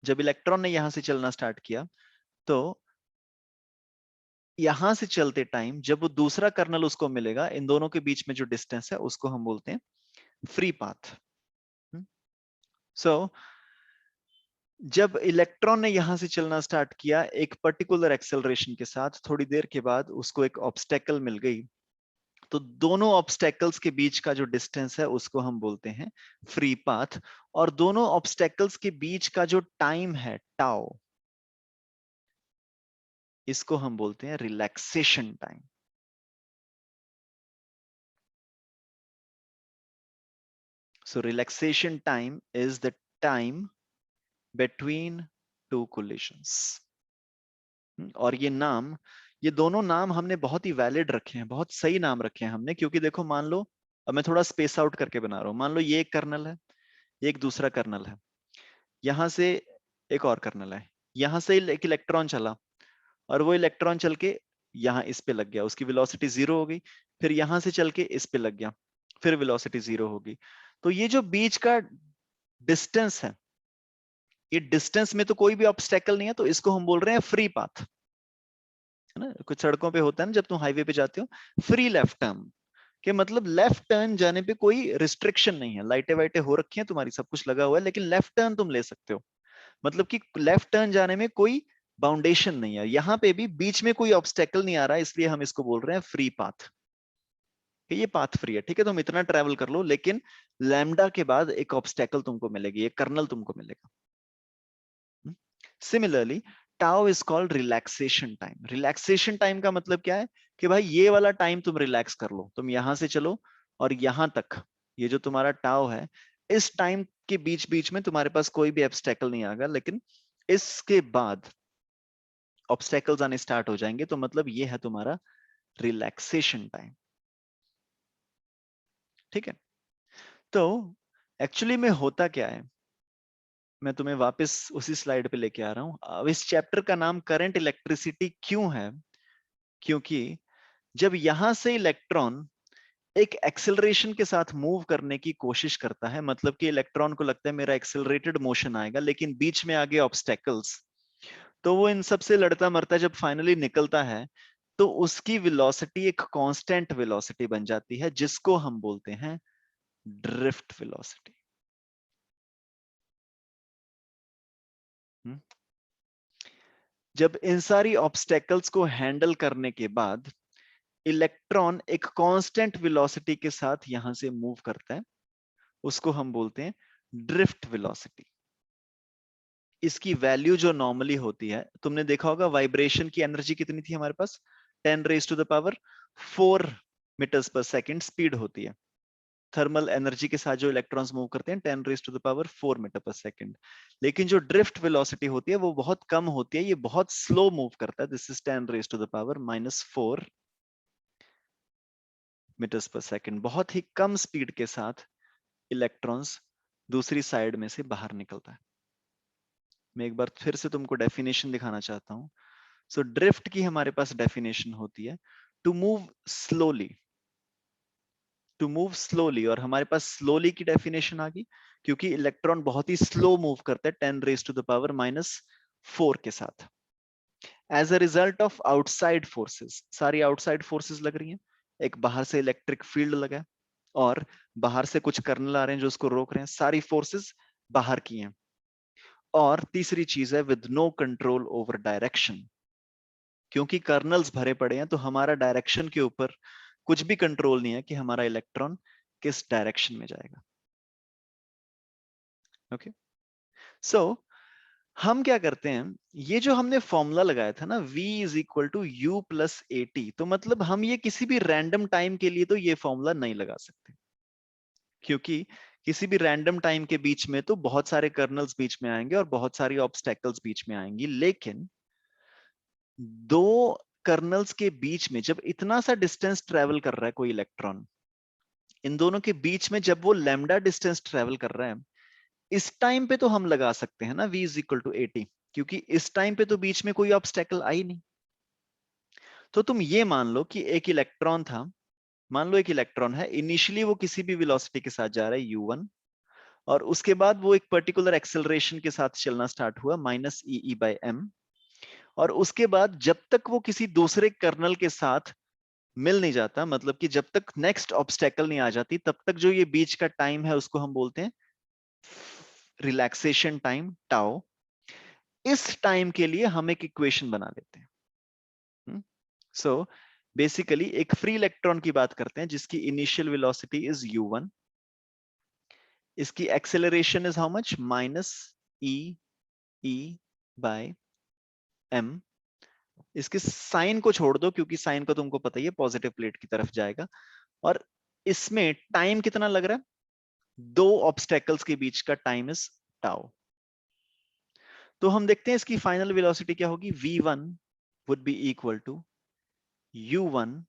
जब इलेक्ट्रॉन ने यहां से चलना स्टार्ट किया तो यहां से चलते टाइम जब वो दूसरा कर्नल उसको मिलेगा, इन दोनों के बीच में जो डिस्टेंस है उसको हम बोलते हैं फ्री पाथ. सो जब इलेक्ट्रॉन ने यहां से चलना स्टार्ट किया एक पर्टिकुलर एक्सेलरेशन के साथ, थोड़ी देर के बाद उसको एक ऑब्स्टेकल मिल गई, तो दोनों ऑब्स्टेकल्स के बीच का जो डिस्टेंस है उसको हम बोलते हैं फ्री पाथ. और दोनों ऑब्स्टेकल्स के बीच का जो टाइम है टाउ, इसको हम बोलते हैं relaxation time. So relaxation time is the time between two collisions. और ये दोनों नाम हमने बहुत ही वैलिड रखे हैं, बहुत सही नाम रखे हैं हमने, क्योंकि देखो मान लो, अब मैं थोड़ा स्पेस आउट करके बना रहा हूं. मान लो ये एक कर्नल है, ये एक दूसरा कर्नल है, यहां से एक और कर्नल है, यहां से एक इलेक्ट्रॉन चला और वो इलेक्ट्रॉन चल के यहाँ इस पे लग गया, उसकी वेलोसिटी 0 हो गई. फिर यहां से चल के इस पे लग गया, फिर वेलोसिटी 0 होगी. तो ये जो बीच का डिस्टेंस है, ये डिस्टेंस में तो कोई भी ऑब्स्टेकल नहीं है, तो इसको हम बोल रहे हैं फ्री पाथ. है ना, कुछ सड़कों पे होता है ना, जब तुम हाईवे पे जाते हो, फ्री लेफ्ट टर्न के मतलब लेफ्ट टर्न जाने पे कोई रिस्ट्रिक्शन नहीं है, लाइटें वाइटें हो रखी हैं तुम्हारी, सब कुछ लगा हुआ है, लेकिन लेफ्ट टर्न तुम ले सकते हो. मतलब कि लेफ्ट टर्न जाने में कोई बाउंडेशन नहीं है, यहाँ पे भी बीच में कोई ऑब्स्टेकल नहीं आ रहा है, इसलिए हम इसको बोल रहे हैं फ्री पाथ. ये पाथ फ्री है, ठीक है, तुम इतना ट्रेवल कर लो, लेकिन लैम्डा के बाद एक ऑब्स्टेकल तुमको मिलेगी, एक कर्नल तुमको मिलेगा. Similarly tau is called relaxation time. Relaxation time का मतलब क्या है कि भाई ये वाला टाइम तुम रिलैक्स कर लो, तुम यहां से चलो और यहां तक, ये जो तुम्हारा टाउ है, इस टाइम के बीच बीच में तुम्हारे पास कोई भी ऑब्स्टेकल नहीं आएगा, लेकिन इसके बाद ऑब्स्टेकल्स आने स्टार्ट हो जाएंगे, तो मतलब ये है तुम्हारा रिलैक्सेशन टाइम. ठीक है, तो एक्चुअली में होता क्या है, मैं तुम्हें वापस उसी स्लाइड पे लेके आ रहा हूं. अब इस चैप्टर का नाम करंट इलेक्ट्रिसिटी क्यों है, क्योंकि जब यहां से इलेक्ट्रॉन एक एक्सेलरेशन के साथ मूव करने की कोशिश करता है, मतलब कि इलेक्ट्रॉन को लगता है मेरा एक्सेलरेटेड मोशन आएगा, लेकिन बीच में आ गए ऑब्स्टेकल्स, तो वो इन सब से लड़ता मरता जब फाइनली निकलता है, तो उसकी वेलोसिटी एक कांस्टेंट वेलोसिटी बन जाती है, जिसको हम बोलते हैं ड्रिफ्ट वेलोसिटी. जब इन सारी ऑब्स्टेकल्स को हैंडल करने के बाद इलेक्ट्रॉन एक कांस्टेंट वेलोसिटी के साथ यहां से मूव करता है, उसको हम बोलते हैं ड्रिफ्ट वेलोसिटी. इसकी वैल्यू जो नॉर्मली होती है, तुमने देखा होगा वाइब्रेशन की एनर्जी कितनी थी हमारे पास, 10⁻⁴ मीटर्स पर सेकंड स्पीड होती है. थर्मल एनर्जी के साथ जो इलेक्ट्रॉन्स मूव करते हैं 10⁻⁴ मीटर पर सेकंड. लेकिन जो ड्रिफ्ट वेलोसिटी होती है वो बहुत कम होती है, ये बहुत स्लो मूव करता है, दिस इज 10⁻⁻⁴ मीटर्स पर सेकंड. बहुत ही कम स्पीड के साथ इलेक्ट्रॉन्स दूसरी साइड में से बाहर निकलता है. मैं एक बार फिर से तुमको डेफिनेशन दिखाना चाहता हूं. सो ड्रिफ्ट की हमारे पास डेफिनेशन होती है to move slowly, to move slowly. और हमारे पास स्लोली की डेफिनेशन आ गई, क्योंकि इलेक्ट्रॉन बहुत ही स्लो मूव करता है 10⁻⁻⁴ के साथ. As a result of outside forces, सारी आउटसाइड फोर्सेस लग रही हैं, एक बाहर से इलेक्ट्रिक फील्ड लगा है और बाहर से कुछ कर्नल आ रहे हैं जो उसको रोक रहे हैं, सारी फोर्सेस बाहर की हैं. और तीसरी चीज है with no control over direction, क्योंकि कर्नल्स भरे पड़े हैं, तो हमारा डायरेक्शन के ऊपर कुछ भी कंट्रोल नहीं है कि हमारा इलेक्ट्रॉन किस डायरेक्शन में जाएगा. ओके, सो हम क्या करते हैं, ये जो हमने फॉर्मूला लगाया था ना, v is equal to u plus a t, तो मतलब हम ये किसी भी रैंडम टाइम के लिए तो ये फॉर्मूला नहीं लगा सकते, क्योंकि किसी भी रैंडम टाइम के बीच में तो बहुत सारे कर्नल्स बीच में आएंगे और बहुत सारी ऑब्स्टेकल्स बीच में आएंगी. लेकिन दो कर्नल्स के बीच में जब इतना सा डिस्टेंस ट्रेवल कर रहा है कोई इलेक्ट्रॉन, इन दोनों के बीच में जब वो लैम्डा डिस्टेंस ट्रेवल कर रहा है, इस टाइम पे तो हम लगा सकते हैं ना v इज इक्वल टू 80, क्योंकि इस टाइम पे तो बीच में कोई ऑब्स्टेकल आई नहीं. तो तुम ये मान लो कि एक इलेक्ट्रॉन था, मान लो एक इलेक्ट्रॉन है, इनिशियली वो किसी भी वेलोसिटी के साथ जा रहा है u1, और उसके बाद वो एक पर्टिकुलर एक्सेलरेशन के साथ चलना स्टार्ट हुआ -e/m, और उसके बाद जब तक वो किसी दूसरे कर्नल के साथ मिल नहीं जाता, मतलब कि जब तक नेक्स्ट ऑब्स्टेकल नहीं आ जाती, तब तक जो ये बीच का टाइम है उसको हम बोलते हैं रिलैक्सेशन टाइम, टाउ। इस टाइम के लिए हम एक इक्वेशन बना लेते हैं। सो बेसिकली एक फ्री इलेक्ट्रॉन की बात करते हैं जिसकी इनिशियल वेलोसिटी इज u1, इसकी acceleration is how much, -e/m। इसके साइन को छोड़ दो क्योंकि साइन को तुमको पता ही है, पॉजिटिव प्लेट की तरफ जाएगा। और इसमें टाइम कितना लग रहा है, दो ऑब्स्टेकल्स के बीच का टाइम इज टाउ। तो हम देखते हैं इसकी फाइनल वेलोसिटी क्या होगी, v1 would be equal to u1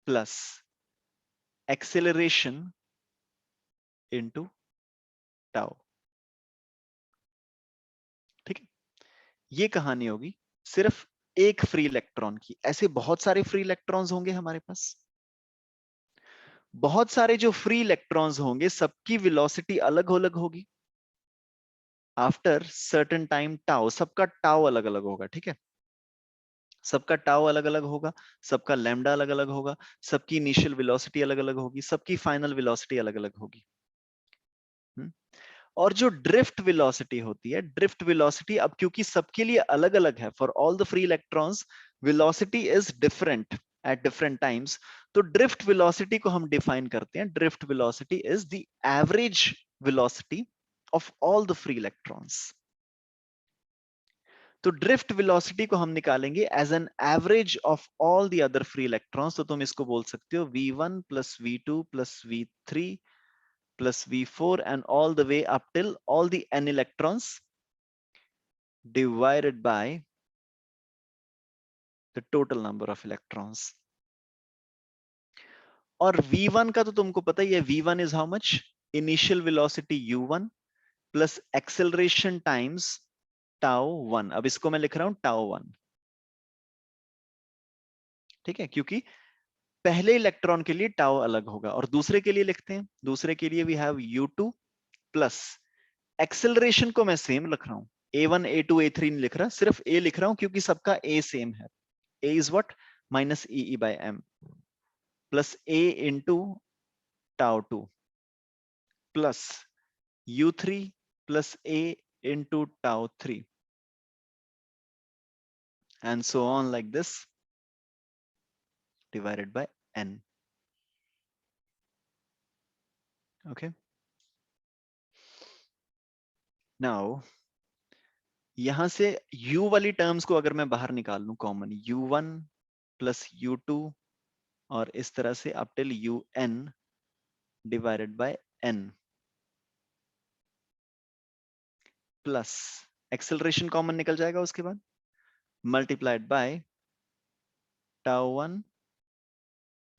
plus acceleration into tau। ठीक है, ये कहानी होगी सिर्फ एक फ्री इलेक्ट्रॉन की। ऐसे बहुत सारे फ्री इलेक्ट्रॉन्स होंगे हमारे पास, बहुत सारे जो फ्री इलेक्ट्रॉन्स होंगे सबकी वेलोसिटी अलग अलग होगी आफ्टर सर्टेन टाइम टाउ, सबका टाउ अलग अलग होगा। ठीक है, सबका टाउ अलग अलग होगा, सबका लैम्डा अलग अलग होगा, सबकी इनिशियल वेलोसिटी अलग अलग होगी, सबकी फाइनल वेलोसिटी अलग अलग होगी। और जो ड्रिफ्ट वेलोसिटी होती है, ड्रिफ्ट वेलोसिटी अब क्योंकि सबके लिए अलग अलग है, for all the free electrons velocity is different at different times, तो ड्रिफ्ट वेलोसिटी को हम डिफाइन करते हैं, drift velocity is the average velocity of all the free electrons. तो ड्रिफ्ट वेलोसिटी को हम निकालेंगे as an average of all the other free electrons. तो तुम इसको बोल सकते हो v1 plus v2 plus v3 plus v4 and all the way up till all the n electrons divided by the total number of electrons। और v1 का तो तुमको पता ही है, v1 is how much, initial velocity u1 plus acceleration times tau 1। अब इसको मैं लिख रहा हूं tau 1, ठीक है, क्योंकि पहले इलेक्ट्रॉन के लिए टाउ अलग होगा। और दूसरे के लिए लिखते हैं, दूसरे के लिए we have u2 plus acceleration को मैं सेम लिख रहा हूं, a1 a2 a3 नहीं लिख रहा, सिर्फ a लिख रहा हूं क्योंकि सबका a सेम है। a is what, -e/m plus a into tau 2 plus u3 plus a into tau 3 and so on like this divided by n। okay, now यहां से u वाली टर्म्स को अगर मैं बाहर निकाल लूं कॉमन, u1 प्लस u2 और इस तरह से up till un divided by n plus acceleration common निकल जाएगा, उसके बाद multiplied by tau 1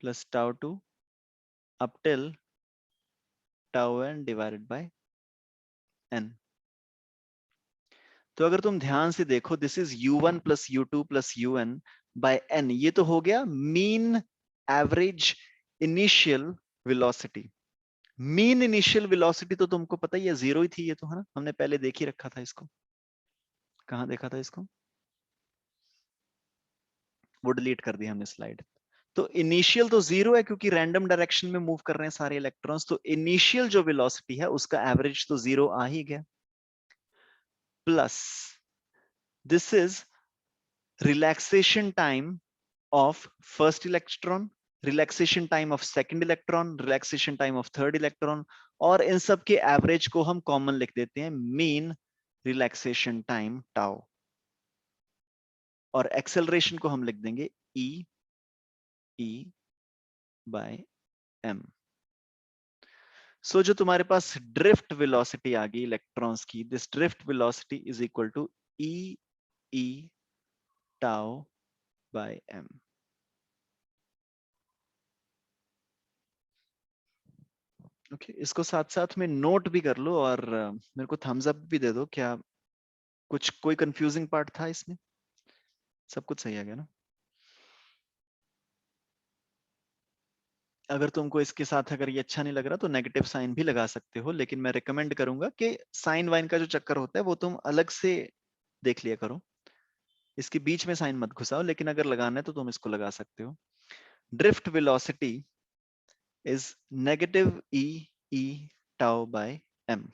plus tau 2 up till tau n divided by n। तो अगर तुम ध्यान से देखो, this is u1 plus u2 plus un by n, ये तो हो गया mean average initial velocity. Mean initial velocity तो तुमको पता ही है, जीरो ही थी ये तो, है ना, हमने पहले देख ही रखा था इसको। कहाँ देखा था इसको, वो डिलीट कर दिया हमने स्लाइड। तो इनिशियल तो जीरो है क्योंकि रैंडम डायरेक्शन में मूव कर रहे हैं सारे इलेक्ट्रॉन्स, तो इनिशियल जो वेलोसिटी है उसका एवरेज तो जीरो आ ही गया, plus this is relaxation time of first electron, relaxation time of second electron, relaxation time of third electron, और इन सब के एवरेज को हम कॉमन लिख देते हैं मीन रिलैक्सेशन टाइम टाउ, और एक्सेलरेशन को हम लिख देंगे e/m। सो जो तुम्हारे पास ड्रिफ्ट वेलोसिटी आ गई इलेक्ट्रॉन्स की, this drift velocity is equal to e tau by m। Okay, इसको साथ साथ में नोट भी कर लो और मेरे को थम्स अप भी दे दो, क्या कुछ कोई कंफ्यूजिंग पार्ट था इसमें, सब कुछ सही आ गया ना। अगर तुमको इसके साथ अगर ये अच्छा नहीं लग रहा तो नेगेटिव साइन भी लगा सकते हो, लेकिन मैं रिकमेंड करूंगा कि साइन वाइन का जो चक्कर होता है वो तुम अलग से देख लिया करो, इसके बीच में साइन मत घुसाओ, लेकिन अगर लगाना है तो तुम इसको लगा सकते हो। Drift velocity is negative e e tau by m.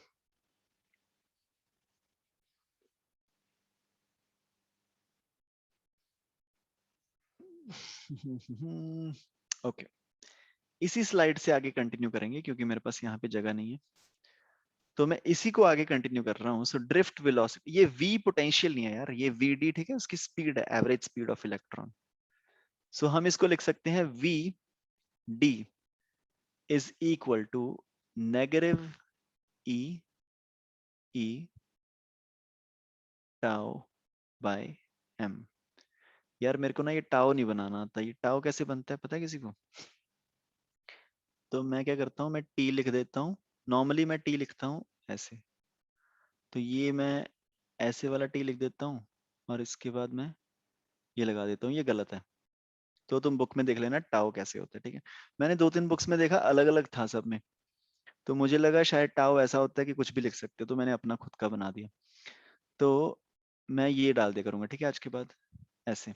Okay, इसी स्लाइड से आगे कंटिन्यू करेंगे क्योंकि मेरे पास यहाँ पे जगह नहीं है, तो मैं इसी को आगे कंटिन्यू कर रहा हूँ। सो ड्रिफ्ट वेलोसिटी, ये v पोटेंशियल नहीं है यार, ये vd, ठीक है, उसकी स्पीड है, average speed of electron. So हम इसको लिख सकते हैं vd is equal to negative e e tau by m. यार मेरे को ना ये टाउ नहीं बनाना आता, ये टाउ कैसे बनता है पता है किसी को? तो मैं क्या करता हूँ, मैं टी लिख देता हूँ। नॉर्मली मैं टी लिखता हूँ ऐसे, तो ये मैं ऐसे वाला टी लिख देता हूँ और इसके बाद मैं ये लगा देता हूँ, ये गलत है। तो तुम बुक में देख लेना टाउ कैसे होता है, ठीक है। मैंने 2-3 बुक्स में देखा अलग अलग था सब में, तो मुझे लगा शायद टाउ ऐसा होता है कि कुछ भी लिख सकते हो, तो मैंने अपना खुद का बना दिया। तो मैं ये डाल दिया करूंगा, ठीक है, आज के बाद ऐसे।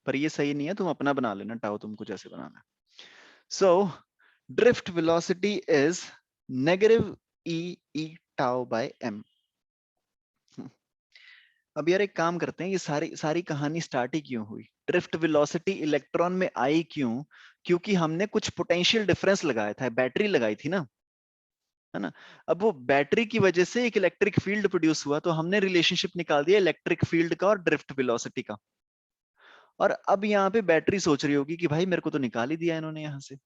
पर ये सही नहीं है, तुम अपना बना लेना टाउ, तुमको जैसे बनाना है। So drift velocity is negative e e tau by m. अब यार एक काम करते हैं, ये सारी सारी कहानी स्टार्ट ही क्यों हुई, ड्रिफ्ट वेलोसिटी इलेक्ट्रॉन में आई क्यों? क्योंकि हमने कुछ पोटेंशियल डिफरेंस लगाया था, बैटरी लगाई थी ना, है ना। अब वो बैटरी की वजह से एक इलेक्ट्रिक फील्ड प्रोड्यूस हुआ, तो हमने रिलेशनशिप निकाल दिया इलेक्ट्रिक फील्ड का और ड्रिफ्ट वेलोसिटी का। और अब यहाँ पे बैटरी सोच रही होगी कि भाई मेरे को तो निकाल ही दिया इन्होंने यहाँ से,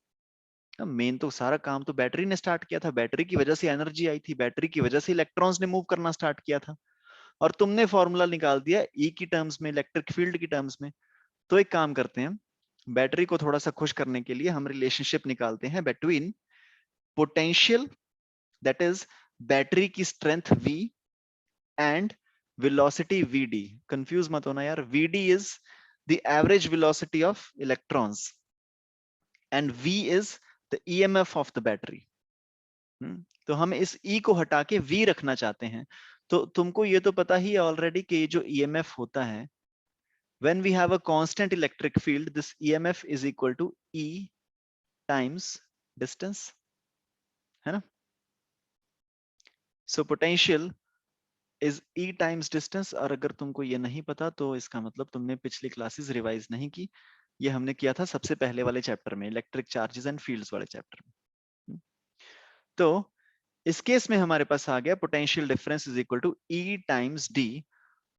मेन तो सारा काम तो बैटरी ने स्टार्ट किया था, बैटरी की वजह से एनर्जी आई थी, बैटरी की वजह से इलेक्ट्रॉन्स ने मूव करना स्टार्ट किया था, और तुमने फॉर्मूला निकाल दिया ई की टर्म्स में, इलेक्ट्रिक फील्ड की टर्म्स में। तो एक काम करते हैं, बैटरी को थोड़ा सा खुश करने के लिए हम रिलेशनशिप निकालते हैं between potential, that is battery की strength V and velocity Vd। Confuse मत होना यार, Vd is the average velocity of electrons and V is the EMF of the battery. तो हम इस E को हटा के V रखना चाहते हैं। तो तुमको ये तो पता ही है ऑलरेडी कि ये जो EMF होता है, when we have a constant electric field, this EMF is equal to E times distance, है ना। So potential is E times distance, और अगर तुमको ये नहीं पता तो इसका मतलब तुमने पिछली क्लासेस रिवाइज नहीं की। ये हमने किया था सबसे पहले वाले चैप्टर में, इलेक्ट्रिक चार्जेस एंड फील्ड्स वाले चैप्टर में। तो इस केस में हमारे पास आ गया potential difference is equal to E times D,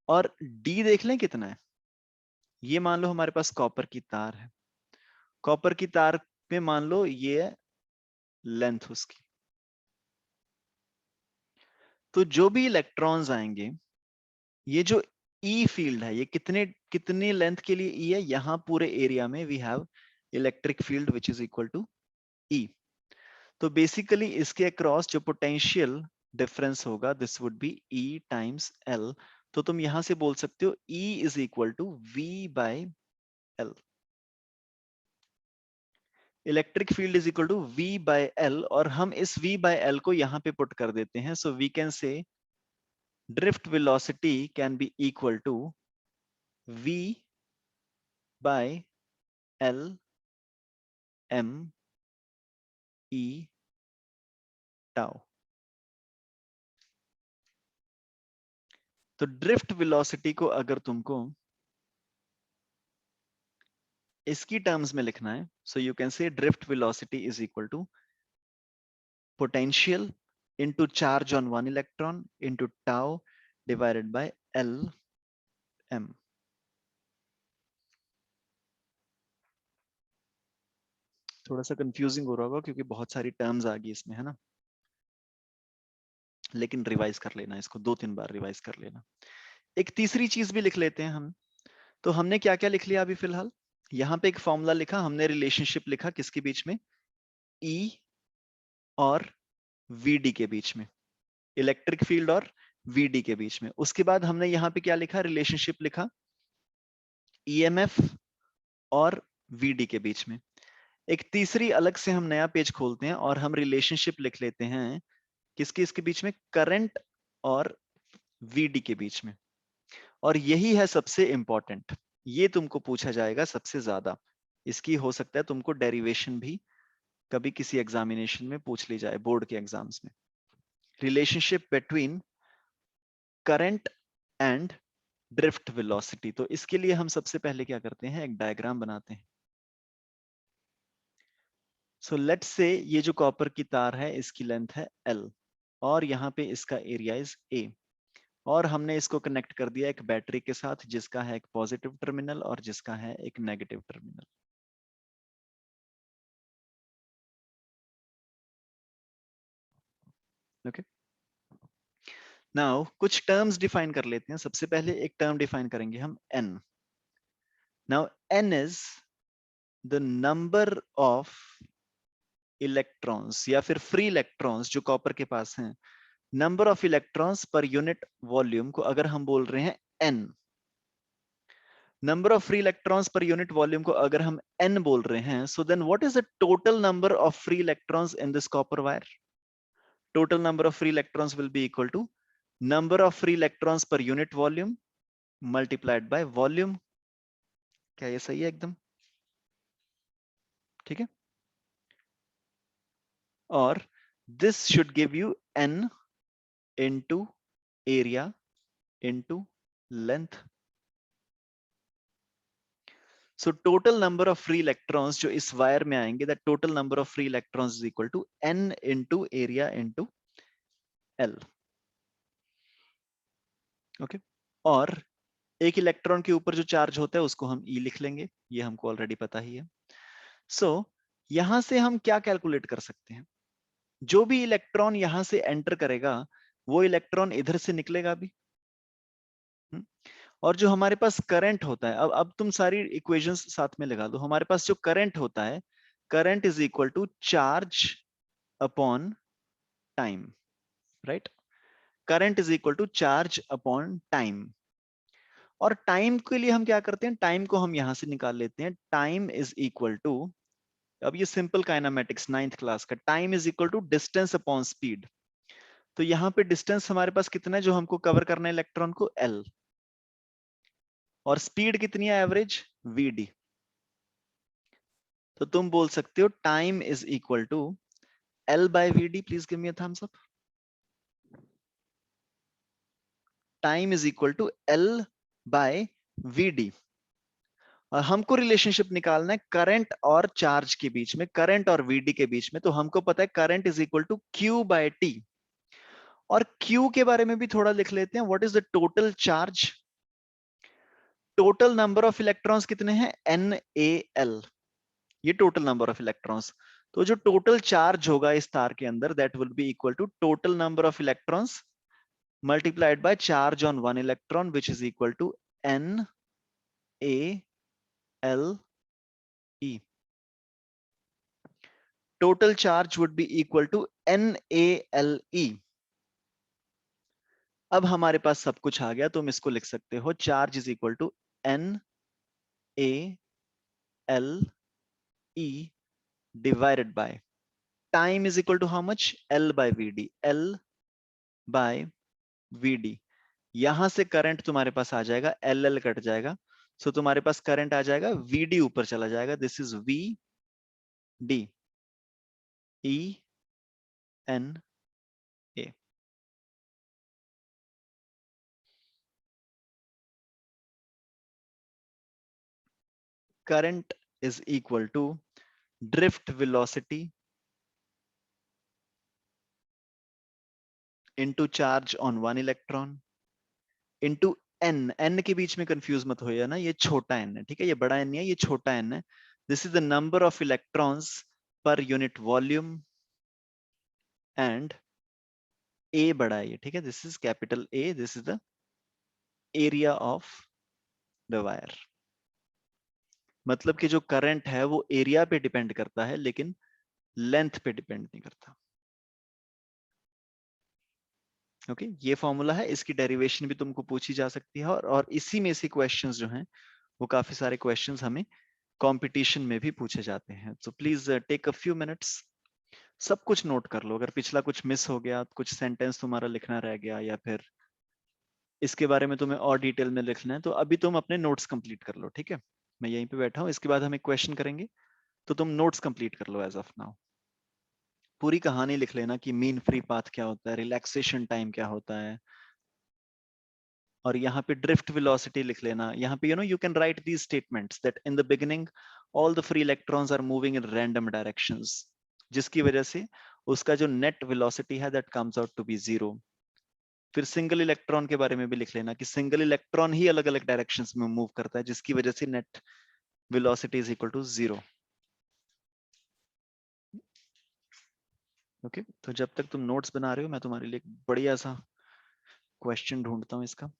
और D देख लें कितना है। ये मान लो हमारे पास कॉपर की तार है, कॉपर की तार में मान लो ये लेंथ उसकी, तो जो भी इलेक्ट्रॉन्स आएंगे, ये जो ई फील्ड है ये कितने कितने लेंथ के लिए ई है, यहां पूरे एरिया में we have electric field which is equal to E. तो बेसिकली इसके अक्रॉस जो पोटेंशियल डिफरेंस होगा this would be E times L. तो तुम यहां से बोल सकते हो E is equal to V by L. Electric field is equal to V by L, और हम इस वी बाय एल को यहां पे पुट कर देते हैं। So we can say drift velocity can be equal to V by L M E tau। तो ड्रिफ्ट वेलोसिटी को अगर तुमको इसकी टर्म्स में लिखना है, so you can say drift velocity is equal to potential into charge on one electron into tau divided by L M। थोड़ा सा कंफ्यूजिंग हो रहा होगा क्योंकि बहुत सारी टर्म्स आ गई इसमें, है ना, लेकिन रिवाइज कर लेना इसको, 2-3 बार रिवाइज कर लेना। एक तीसरी चीज भी लिख लेते हैं हम। तो हमने क्या क्या लिख लिया अभी फिलहाल, यहाँ पे एक फॉर्मूला लिखा हमने, रिलेशनशिप लिखा किसके बीच में, E और VD के बीच में, इलेक्ट्रिक फील्ड और VD के बीच में। उसके बाद हमने यहाँ पे क्या लिखा, रिलेशनशिप लिखा EMF और VD के बीच में। एक तीसरी अलग से हम नया पेज खोलते हैं और हम रिलेशनशिप लिख लेते हैं किसके इसके बीच में, करंट और वीडी के बीच में। और यही है सबसे इंपॉर्टेंट, ये तुमको पूछा जाएगा सबसे ज्यादा। इसकी हो सकता है तुमको डेरिवेशन भी कभी किसी एग्जामिनेशन में पूछ ली जाए, बोर्ड के एग्जाम्स में। Relationship between current and drift velocity. तो इसके लिए हम सबसे पहले क्या करते हैं, एक डायग्राम बनाते हैं। सो लेट्स से ये जो कॉपर की तार है इसकी लेंथ है L और यहाँ पे इसका एरिया इज A, और हमने इसको कनेक्ट कर दिया एक बैटरी के साथ जिसका है एक पॉजिटिव टर्मिनल और जिसका है एक नेगेटिव टर्मिनल। ओके, नाउ कुछ टर्म्स डिफाइन कर लेते हैं। सबसे पहले एक टर्म डिफाइन करेंगे हम n। Now n is the number of electrons या फिर फ्री इलेक्ट्रॉन्स जो कॉपर के पास हैं, number of electrons per unit volume को अगर हम बोल रहे हैं n, number of free electrons per unit volume को अगर हम n बोल रहे हैं, so then what is the total number of free electrons in this copper wire? Total number of free electrons will be equal to number of free electrons per unit volume multiplied by volume. क्या ये सही है एकदम? ठीक है, और this should give you n into area into length. So total number of free electrons जो इस वायर में आएंगे, that total number of free electrons is equal to n into area into L. Okay, और एक electron के ऊपर जो charge होता है उसको हम E लिख लेंगे, ये हमको ऑलरेडी पता ही है। सो यहां से हम क्या कैलकुलेट कर सकते हैं, जो भी इलेक्ट्रॉन यहां से एंटर करेगा वो इलेक्ट्रॉन इधर से निकलेगा भी। और जो हमारे पास करंट होता है, अब तुम सारी इक्वेशंस साथ में लगा दो। हमारे पास जो करंट होता है, current is equal to charge upon time, right? Current is equal to charge upon time. और टाइम के लिए हम क्या करते हैं, टाइम को हम यहां से निकाल लेते हैं। टाइम इज इक्वल टू, अब ये सिंपल काइनेमेटिक्स 9th क्लास का, time is equal to distance upon speed. तो यहाँ पे डिस्टेंस हमारे पास कितना है जो हमको कवर करना है इलेक्ट्रॉन को, L, और स्पीड कितनी है एवरेज, Vd। तो तुम बोल सकते हो time is equal to L by Vd। Please give me a thumbs up. Time is equal to L by Vd। और हमको रिलेशनशिप निकालना है करंट और चार्ज के बीच में, करंट और Vd के बीच में। तो हमको पता है current is equal to Q by T। और Q के बारे में भी थोड़ा लिख लेते हैं। What is the total charge? Total number of electrons कितने हैं, NaL, ये टोटल नंबर ऑफ इलेक्ट्रॉन्स। तो जो टोटल चार्ज होगा इस तार के अंदर, that will be equal to total number of electrons multiplied by charge on one electron, which is equal to NaLe. Total charge would be equal to NaLe. अब हमारे पास सब कुछ आ गया, तुम इसको लिख सकते हो, charge is equal to NaLe divided by time is equal to how much, L by Vd, L by Vd। यहां से करंट तुम्हारे पास आ जाएगा, LL कट जाएगा, सो तुम्हारे पास करंट आ जाएगा, Vd ऊपर चला जाएगा, this is Vd, ENA। Current is equal to drift velocity into charge on one electron into n के बीच में कंफ्यूज मत होइए ना, ये छोटा n है, ठीक है, ये बड़ा n नहीं है, ये छोटा n है। This is the number of electrons per unit volume and a बड़ा है, ठीक है, this is capital A, this is the area of the wire. मतलब कि जो करंट है वो एरिया पे डिपेंड करता है लेकिन लेंथ पे डिपेंड नहीं करता। ओके, ये फॉर्मूला है, इसकी डेरिवेशन भी तुमको पूछी जा सकती है, और इसी में से क्वेश्चंस जो हैं वो काफी सारे क्वेश्चंस हमें कंपटीशन में भी पूछे जाते हैं। तो please take a few minutes, सब कुछ नोट कर लो। अगर पिछला कुछ मिस हो गया, कुछ सेंटेंस तुम्हारा लिखना रह गया, या फिर इसके बारे में तुम्हें और डिटेल में लिखना है, तो अभी तुम अपने नोट्स कंप्लीट कर लो, ठीक है? मैं यहीं पे बैठा हूँ, इसके बाद हम एक क्वेश्चन करेंगे, तो तुम नोट्स कंप्लीट कर लो एज ऑफ नाउ। पूरी कहानी लिख लेना कि मीन फ्री पाथ क्या होता है, रिलैक्सेशन टाइम क्या होता है, और यहाँ पे ड्रिफ्ट वेलोसिटी लिख लेना। यहाँ पे you can write these statements that in the beginning all the free electrons are moving in random directions, जिसकी वजह से उसका जो नेट वेलोसिटी है that comes out to be 0। फिर सिंगल इलेक्ट्रॉन के बारे में भी लिख लेना कि सिंगल इलेक्ट्रॉन ही अलग अलग डायरेक्शंस में मूव करता है, जिसकी वजह से net velocity is equal to 0। Okay, तो जब तक तुम नोट्स बना रहे हो, मैं तुम्हारे लिए एक बढ़िया सा क्वेश्चन ढूंढता हूँ इसका।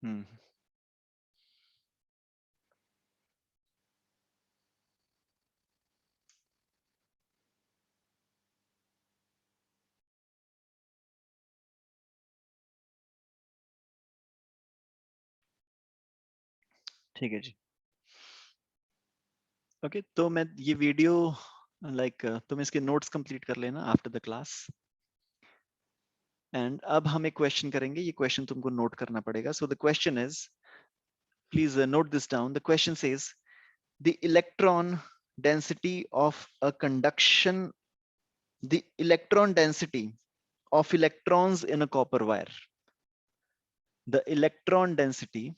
हम्म, ठीक है जी। ओके, तो मैं ये वीडियो तुम इसके नोट्स कंप्लीट कर लेना आफ्टर द क्लास। एंड अब हम एक क्वेश्चन करेंगे, ये क्वेश्चन तुमको नोट करना पड़ेगा। So the question is, please note this down. The question says the electron density of a conduction, the electron density of electrons in a copper wire. The electron density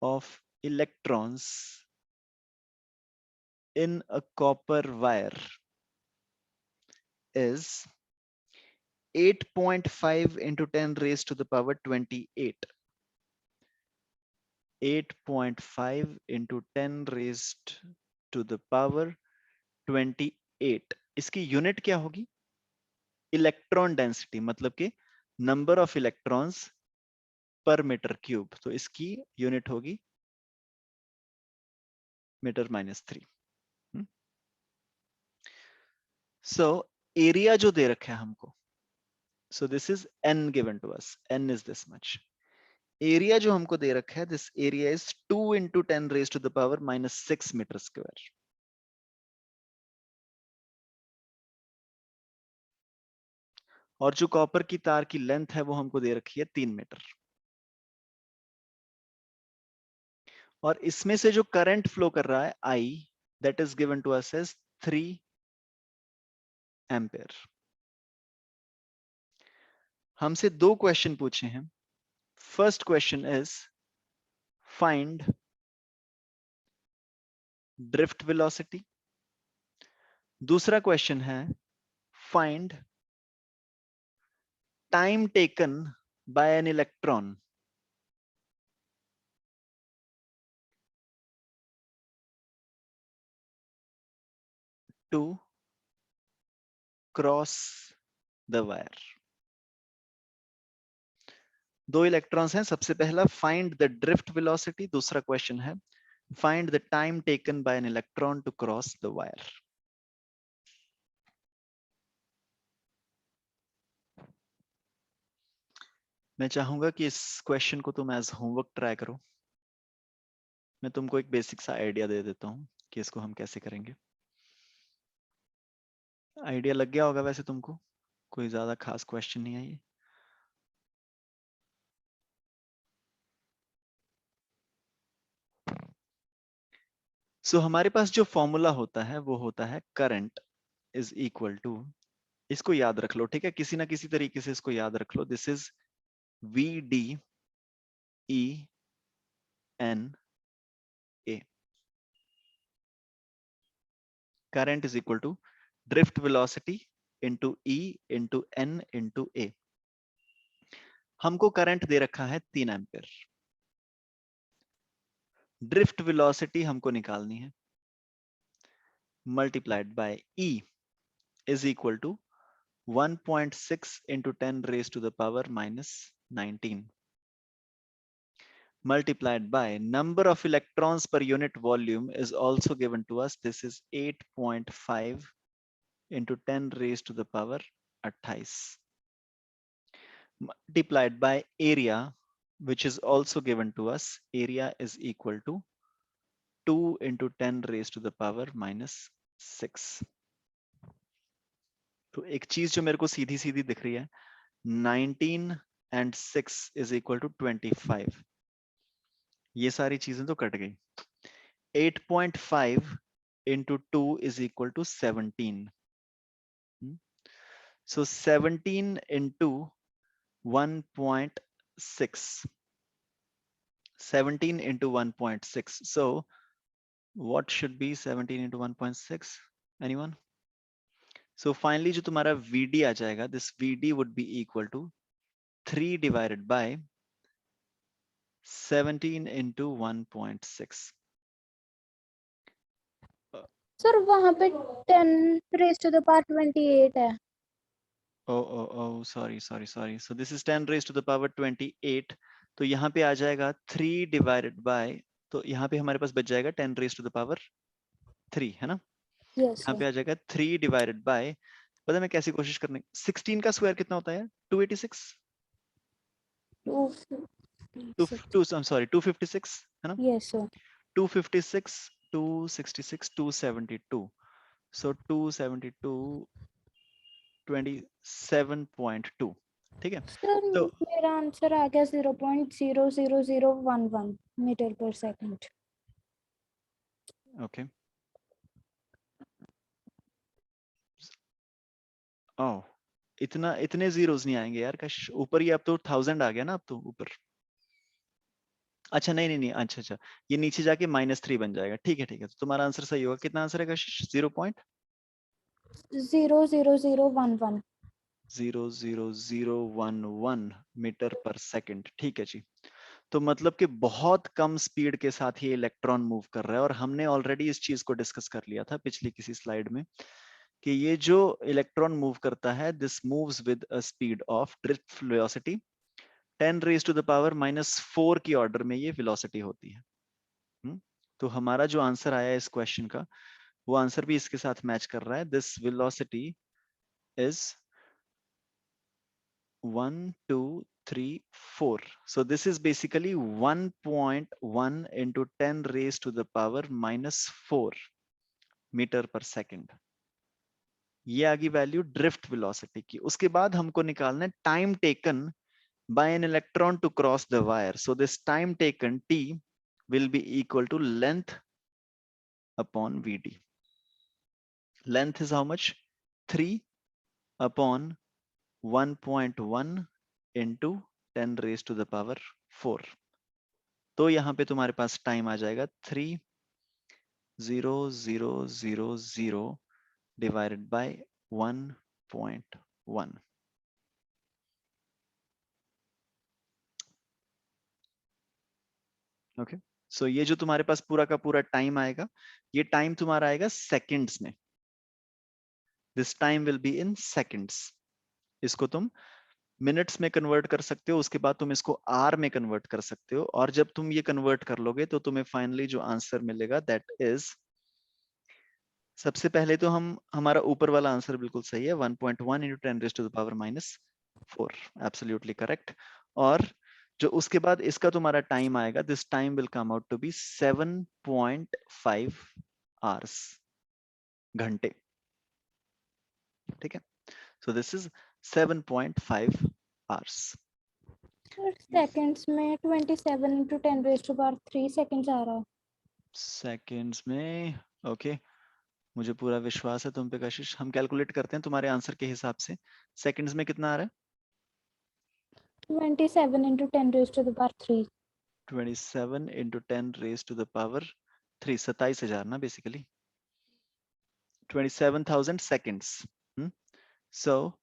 of electrons in a copper wire is 8.5 into 10 raised to the power 28. 8.5 into 10 raised to the power 28। इसकी unit क्या होगी? Electron density, मतलब कि number of electrons पर metre cube. तो इसकी unit होगी मीटर-3। So area जो दे रखा है हमको, so this is n given to us, n is this much. Area जो हमको दे रखा है, this area is 2 into 10 raised to the power -6 metre square. और जो कॉपर की तार की लेंथ है वो हमको दे रखी है 3 मीटर। और इसमें से जो करंट फ्लो कर रहा है I, that is given to us as 3 ampere. हमसे दो क्वेश्चन पूछे हैं। First question is find drift velocity. दूसरा क्वेश्चन है find time taken by an electron to cross the wire. दो इलेक्ट्रॉन्स हैं। सबसे पहला फाइंड द ड्रिफ्ट वेलोसिटी, दूसरा क्वेश्चन है find the time taken by an electron to cross the wire. मैं चाहूंगा कि इस क्वेश्चन को तुम एज होमवर्क ट्राई करो। मैं तुमको एक बेसिक सा आइडिया दे देता हूं कि इसको हम कैसे करेंगे। आइडिया लग गया होगा वैसे तुमको, कोई ज्यादा खास क्वेश्चन नहीं है ये। सो हमारे पास जो फॉर्मूला होता है वो होता है करंट इज इक्वल टू, इसको याद रख लो, ठीक है? किसी ना किसी तरीके से इसको याद रख लो। This is V D E N A. Current is equal to drift velocity into E into N into A. हमको करंट दे रखा है 3 एम्पियर। ड्रिफ्ट वेलोसिटी हमको निकालनी है, multiplied by E is equal to 1.6 into 10 raised to the power minus 19 multiplied by number of electrons per unit volume is also given to us. This is 8.5 into 10 raised to the power 28 multiplied by area, which is also given to us. Area is equal to 2 into 10 raised to the power minus 6. तो एक चीज जो मेरे को सीधी सीधी दिख रही है, 19 and 6 is equal to 25. ये सारी चीजें तो कट गई. 8.5 into 2 is equal to 17. So 17 into 1.6. 17 into 1.6. So what should be 17 into 1.6? Anyone? So finally जो तुम्हारा VD आ जाएगा, this VD would be equal to 3 divided by 17 into 1.6. Sir वहाँ पे 10 raised to the power 28 है. Oh, sorry. So this is 10 raised to the power 28. तो यहाँ पे आ जाएगा 3 divided by, तो यहाँ पे हमारे पास बच जाएगा 10 raised to the power 3, है ना? Yes यहाँ sir. पे आ जाएगा 3 divided by, पता है मैं कैसी कोशिश करने, 16 का स्क्वायर कितना होता है? 286? 256. 256, है ना? Yes sir. 256, 266, 272. So 272, 27.2. ठीक है? सर तो मेरा आंसर आ गया 0.00011 मीटर पर सेकंड. ओके. ओह, इतने जीरोस नहीं आएंगे यार कश. ऊपर ही अब तो 1000 आ गया ना अब तो ऊपर. अच्छा नहीं, अच्छा, ये नीचे जाके -3 बन जाएगा. ठीक है. तो तुम्हारा आंसर सही होगा. कितना आंसर है कशिश? 0.00011. 0.00011 मीटर पर सेकंड. ठीक है जी. तो मतलब कि बहुत कम स्पीड के साथ ये इलेक्ट्रॉन मूव कर रहा है. और हमने ऑलरेडी इस चीज को डिस्कस कर लिया था पिछली किसी स्लाइड में कि ये जो इलेक्ट्रॉन मूव करता है, this moves with a speed of drift velocity 10 raise to the power -4 की ऑर्डर में ये वेलोसिटी होती है. तो हमारा जो आंसर आया इस क्वेश्चन का, वो आंसर भी इसके साथ मैच कर रहा है. This velocity is 1 2 3 4. So this is basically 1.1 into 10 raised to the power -4 metre पर सेकंड. ये आ गई वैल्यू ड्रिफ्ट वेलोसिटी की. उसके बाद हमको निकालना है time taken by an electron to cross the wire. So this time taken t will be equal to length upon Vd. Length is how much? 3 upon 1.1 into 10 raised to the power 4. तो यहाँ पे तुम्हारे पास time आ जाएगा 3.0000 divided by 1.1. Okay. सो ये जो तुम्हारे पास पूरा का पूरा टाइम आएगा, ये टाइम तुम्हारा आएगा सेकंड्स में. This time will be in seconds. इसको तुम मिनट्स में कन्वर्ट कर सकते हो, उसके बाद तुम इसको आर में कन्वर्ट कर सकते हो. और जब तुम ये कन्वर्ट कर लोगे तो तुम्हें फाइनली जो आंसर मिलेगा दैट इज, सबसे पहले तो हमारा ऊपर वाला आंसर बिल्कुल सही है, 1.1 into 10 raised to the power -4. Absolutely correct. और जो उसके बाद इसका तुम्हारा टाइम आएगा, this time will come out to be 7.5 hours, घंटे. ठीक है. So this is 7.5 hours. Sir seconds में 27 into 10 raised to power 3 seconds आ रहा है. सेकंड्स में ओके. मुझे पूरा विश्वास है तुम पे कशिश. हम कैलकुलेट करते हैं तुम्हारे आंसर के हिसाब से. सेकंड्स में कितना आ रहा है? 27 into 10 raised to the power 3. 27 into 10 raised to the power 3. 27,000 ना basically. 27,000 seconds. So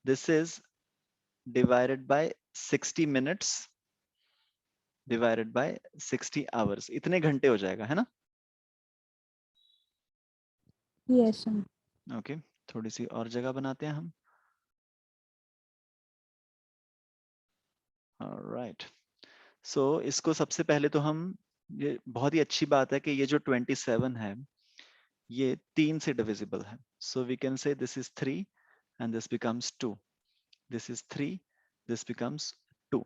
this is divided by 60 minutes divided by 60 hours. इतने घंटे हो जाएगा, है ना? Yes sir. Okay. थोड़ी सी और जगह बनाते हैं हम। ऑलराइट, सो इसको सबसे पहले तो हम, ये बहुत ही अच्छी बात है कि ये जो 27 है ये 3 से डिविजिबल है, so we can say this is 3 and this becomes 2, this is 3, this becomes 2,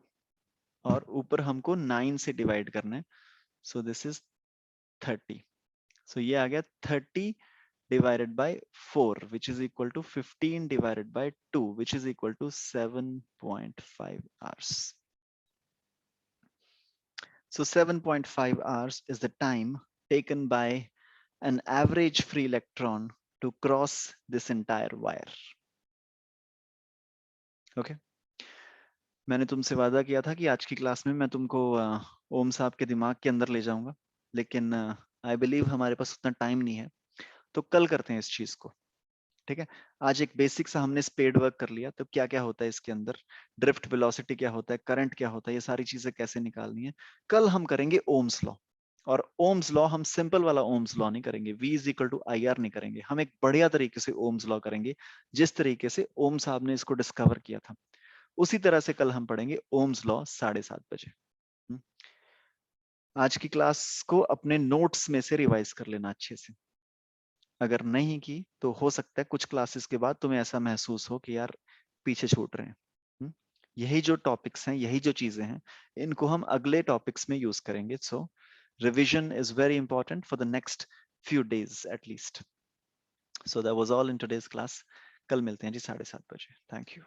और ऊपर हमको 9 से डिवाइड करना है, सो दिस इज 30, सो ये आ गया 30 divided by 4 which is equal to 15 divided by 2 which is equal to 7.5 hours. So 7.5 hours is the time taken by an average free electron to cross this entire wire. Okay. मैंने तुमसे वादा किया था कि आज की क्लास में मैं तुमको ओम साहब के दिमाग के अंदर ले जाऊंगा, लेकिन आई बिलीव हमारे पास उतना टाइम नहीं है, तो कल करते हैं इस चीज को। ठीक है, आज एक बेसिक सा हमने स्पेड वर्क कर लिया, तो क्या क्या होता है इसके अंदर, ड्रिफ्ट वेलोसिटी क्या होता है, करंट क्या होता है, ये सारी चीजें कैसे निकालनी है, कल हम करेंगे ओम्स लॉ। और ओम्स लॉ हम सिंपल वाला ओम्स लॉ नहीं करेंगे, V is equal to I R नहीं करेंगे, हम एक बढ़िया तरीके से ओम्स लॉ करेंगे, जिस तरीके से ओम साहब ने इसको डिस्कवर किया था उसी तरह से कल हम पढ़ेंगे ओम्स लॉ 7:30 बजे। आज की क्लास को अपने नोट्स में से रिवाइज कर लेना अच्छे से, अगर नहीं की तो हो सकता है कुछ क्लासेस के बाद तुम्हें ऐसा महसूस हो कि यार पीछे छूट रहे हैं। यही जो टॉपिक्स हैं, यही जो चीजें हैं, इनको हम अगले टॉपिक्स में यूज करेंगे, so revision is very important for the next few days at least. So that was all in today's class. कल मिलते हैं जी 7:30 बजे। Thank you.